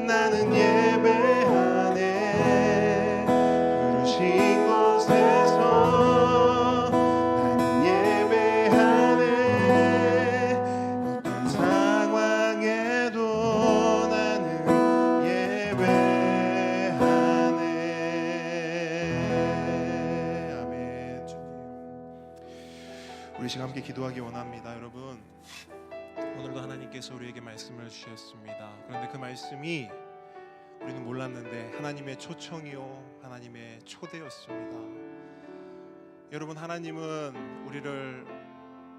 Speaker 1: 나는 예배하네. 부르신 곳에서 나는 예배하네. 어떤 상황에도 나는 예배하네. 아멘. 주님, 우리 시간 함께 기도하기 원합니다. 여러분, 오늘도 하나님께서 우리에게 말씀을 주셨습니다. 그런데 그 말씀이 우리는 몰랐는데 하나님의 초청이요 하나님의 초대였습니다. 여러분, 하나님은 우리를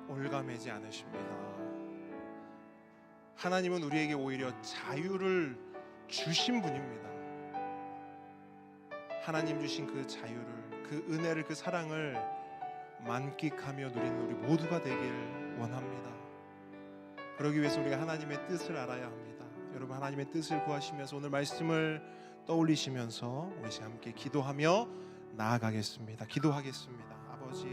Speaker 1: 올가매지 않으십니다. 하나님은 우리에게 오히려 자유를 주신 분입니다. 하나님 주신 그 자유를, 그 은혜를, 그 사랑을 만끽하며 누리는 우리 모두가 되길 원합니다. 그러기 위해서 우리가 하나님의 뜻을 알아야 합니다. 여러분, 하나님의 뜻을 구하시면서 오늘 말씀을 떠올리시면서 우리 함께 기도하며 나아가겠습니다. 기도하겠습니다. 아버지,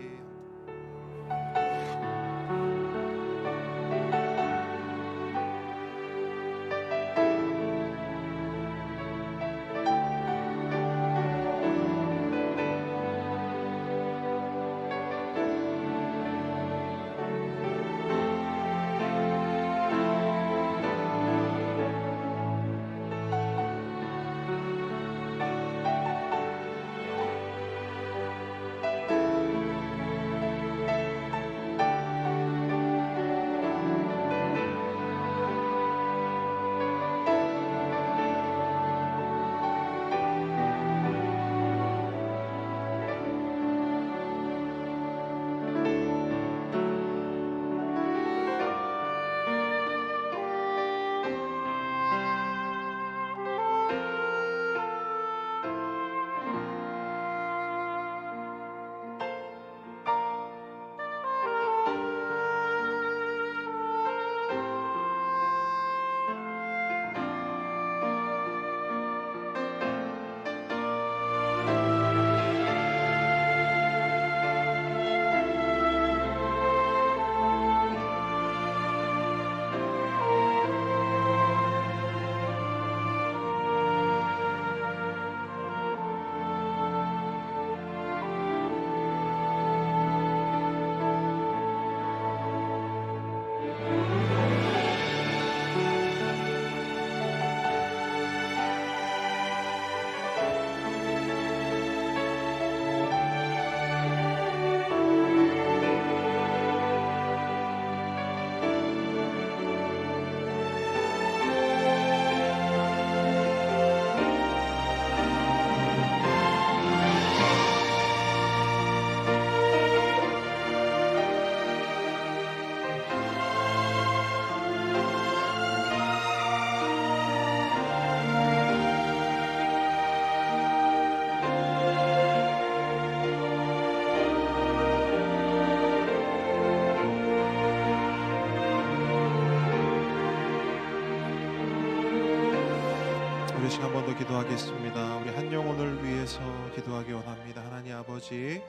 Speaker 1: 우리 시간 한 번 더 기도하겠습니다. 우리 한 영혼을 위해서 기도하기 원합니다. 하나님 아버지,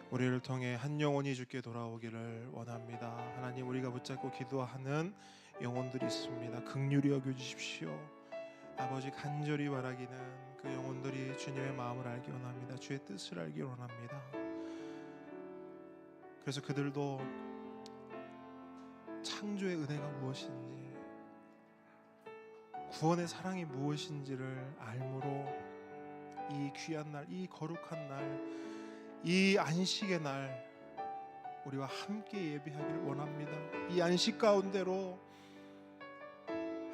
Speaker 1: 우리를 통해 한 영혼이 주께 돌아오기를 원합니다. 하나님, 우리가 붙잡고 기도하는 영혼들이 있습니다. 긍휼히 여겨 주십시오. 아버지, 간절히 바라기는 그 영혼들이 주님의 마음을 알기 원합니다. 주의 뜻을 알기 원합니다. 그래서 그들도 창조의 은혜가 무엇인지, 구원의 사랑이 무엇인지를 알므로 이 귀한 날, 이 거룩한 날, 이 안식의 날 우리와 함께 예배하기를 원합니다. 이 안식 가운데로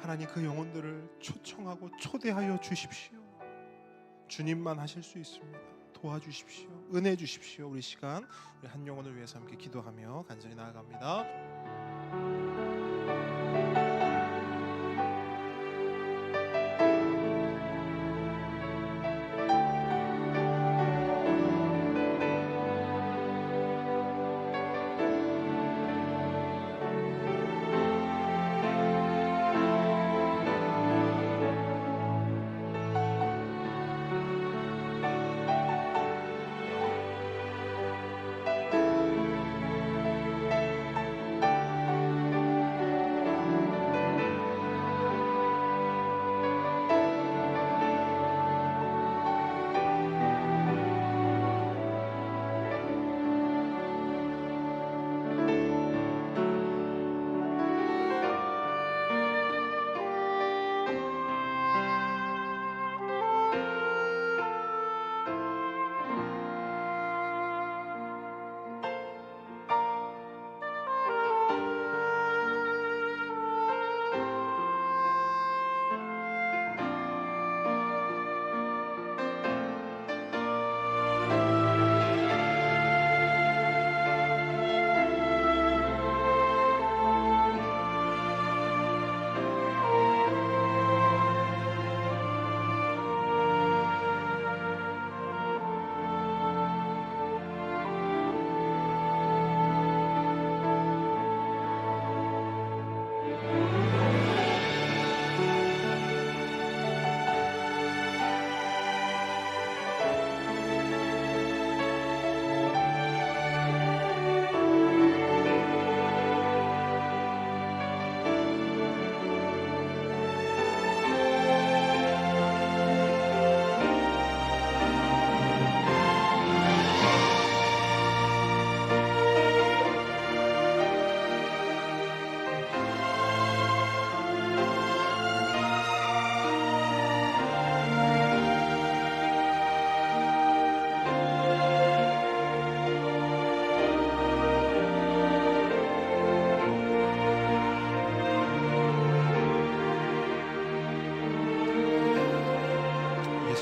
Speaker 1: 하나님 그 영혼들을 초청하고 초대하여 주십시오. 주님만 하실 수 있습니다. 도와주십시오. 은혜 주십시오. 우리 시간 우리 한 영혼을 위해서 함께 기도하며 간절히 나아갑니다.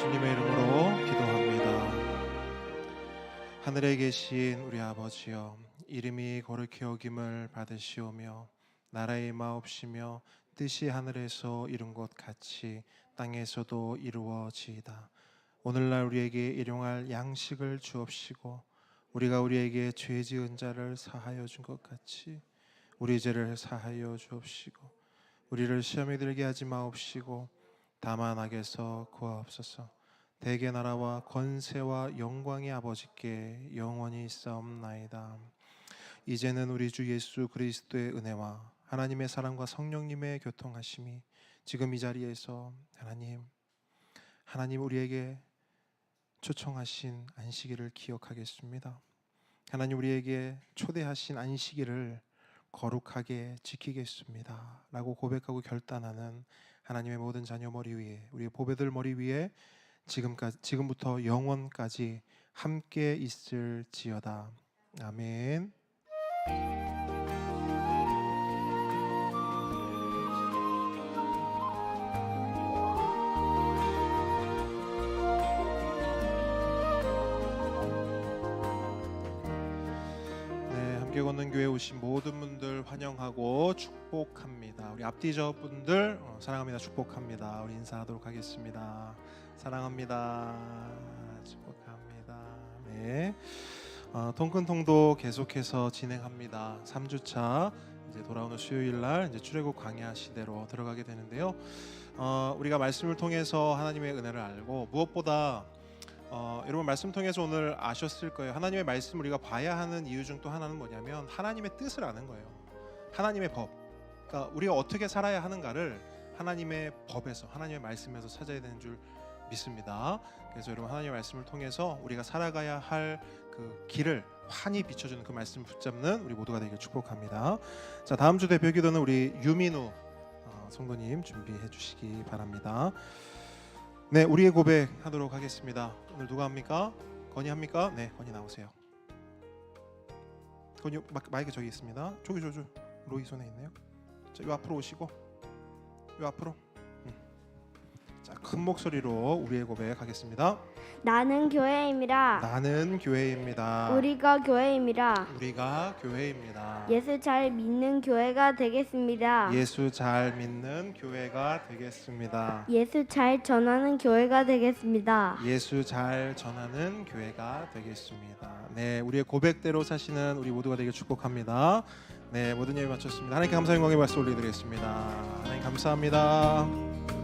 Speaker 1: 예수님의 이름으로 기도합니다. 하늘에 계신 우리 아버지여, 이름이 거룩히 여김을 받으시오며 나라의 임하옵시며 뜻이 하늘에서 이룬 것 같이 땅에서도 이루어지이다. 오늘날 우리에게 일용할 양식을 주옵시고 우리가 우리에게 죄 지은 자를 사하여 준 것 같이 우리 죄를 사하여 주옵시고 우리를 시험에 들게 하지 마옵시고 다만 악에서 구하옵소서. 대개 나라와 권세와 영광이 아버지께 영원히 있사옵나이다. 이제는 우리 주 예수 그리스도의 은혜와 하나님의 사랑과 성령님의 교통하심이 지금 이 자리에서 하나님 우리에게 초청하신 안식일을 기억하겠습니다. 하나님 우리에게 초대하신 안식일을 거룩하게 지키겠습니다 라고 고백하고 결단하는 하나님의 모든 자녀 머리 위에, 우리의 보배들 머리 위에 지금부터 영원까지 함께 있을지어다. 아멘. 함께 걷는 교회 오신 모든 분들 환영하고 축복합니다. 우리 앞뒤저 분들 사랑합니다. 축복합니다. 우리 인사하도록 하겠습니다. 사랑합니다. 축복합니다. 네. 통큰통도 계속해서 진행합니다. 3주차 이제 돌아오는 수요일 날 이제 출애굽 광야 시대로 들어가게 되는데요. 우리가 말씀을 통해서 하나님의 은혜를 알고 무엇보다 여러분 말씀 통해서 오늘 아셨을 거예요. 하나님의 말씀 우리가 봐야 하는 이유 중 또 하나는 뭐냐면 하나님의 뜻을 아는 거예요. 하나님의 법. 그러니까 우리가 어떻게 살아야 하는가를 하나님의 법에서, 하나님의 말씀에서 찾아야 되는 줄 믿습니다. 그래서 여러분 하나님의 말씀을 통해서 우리가 살아가야 할 그 길을 환히 비춰주는 그 말씀을 붙잡는 우리 모두가 되길 축복합니다. 자, 다음 주 대표 기도는 우리 유민우 성도님 준비해 주시기 바랍니다. 네, 우리의 고백 하도록 하겠습니다. 오늘 누가 합니까? 건이 합니까? 네, 건이 나오세요. 건이 마이크 저기 있습니다. 저기 로이 손에 있네요. 자, 요 앞으로 오시고 요 앞으로. 자, 큰 목소리로 우리의 고백 하겠습니다.
Speaker 5: 나는 교회입니다.
Speaker 1: 나는 교회입니다.
Speaker 5: 우리가 교회입니다.
Speaker 1: 우리가 교회입니다.
Speaker 5: 예수 잘 믿는 교회가 되겠습니다.
Speaker 1: 예수 잘 믿는 교회가 되겠습니다.
Speaker 5: 예수 잘 전하는 교회가 되겠습니다.
Speaker 1: 예수 잘 전하는 교회가 되겠습니다. 네, 우리의 고백대로 사시는 우리 모두가 되길 축복합니다. 네, 모든 예배 마쳤습니다. 하나님께 감사 영광의 말씀 올려드리겠습니다. 하나님 감사합니다.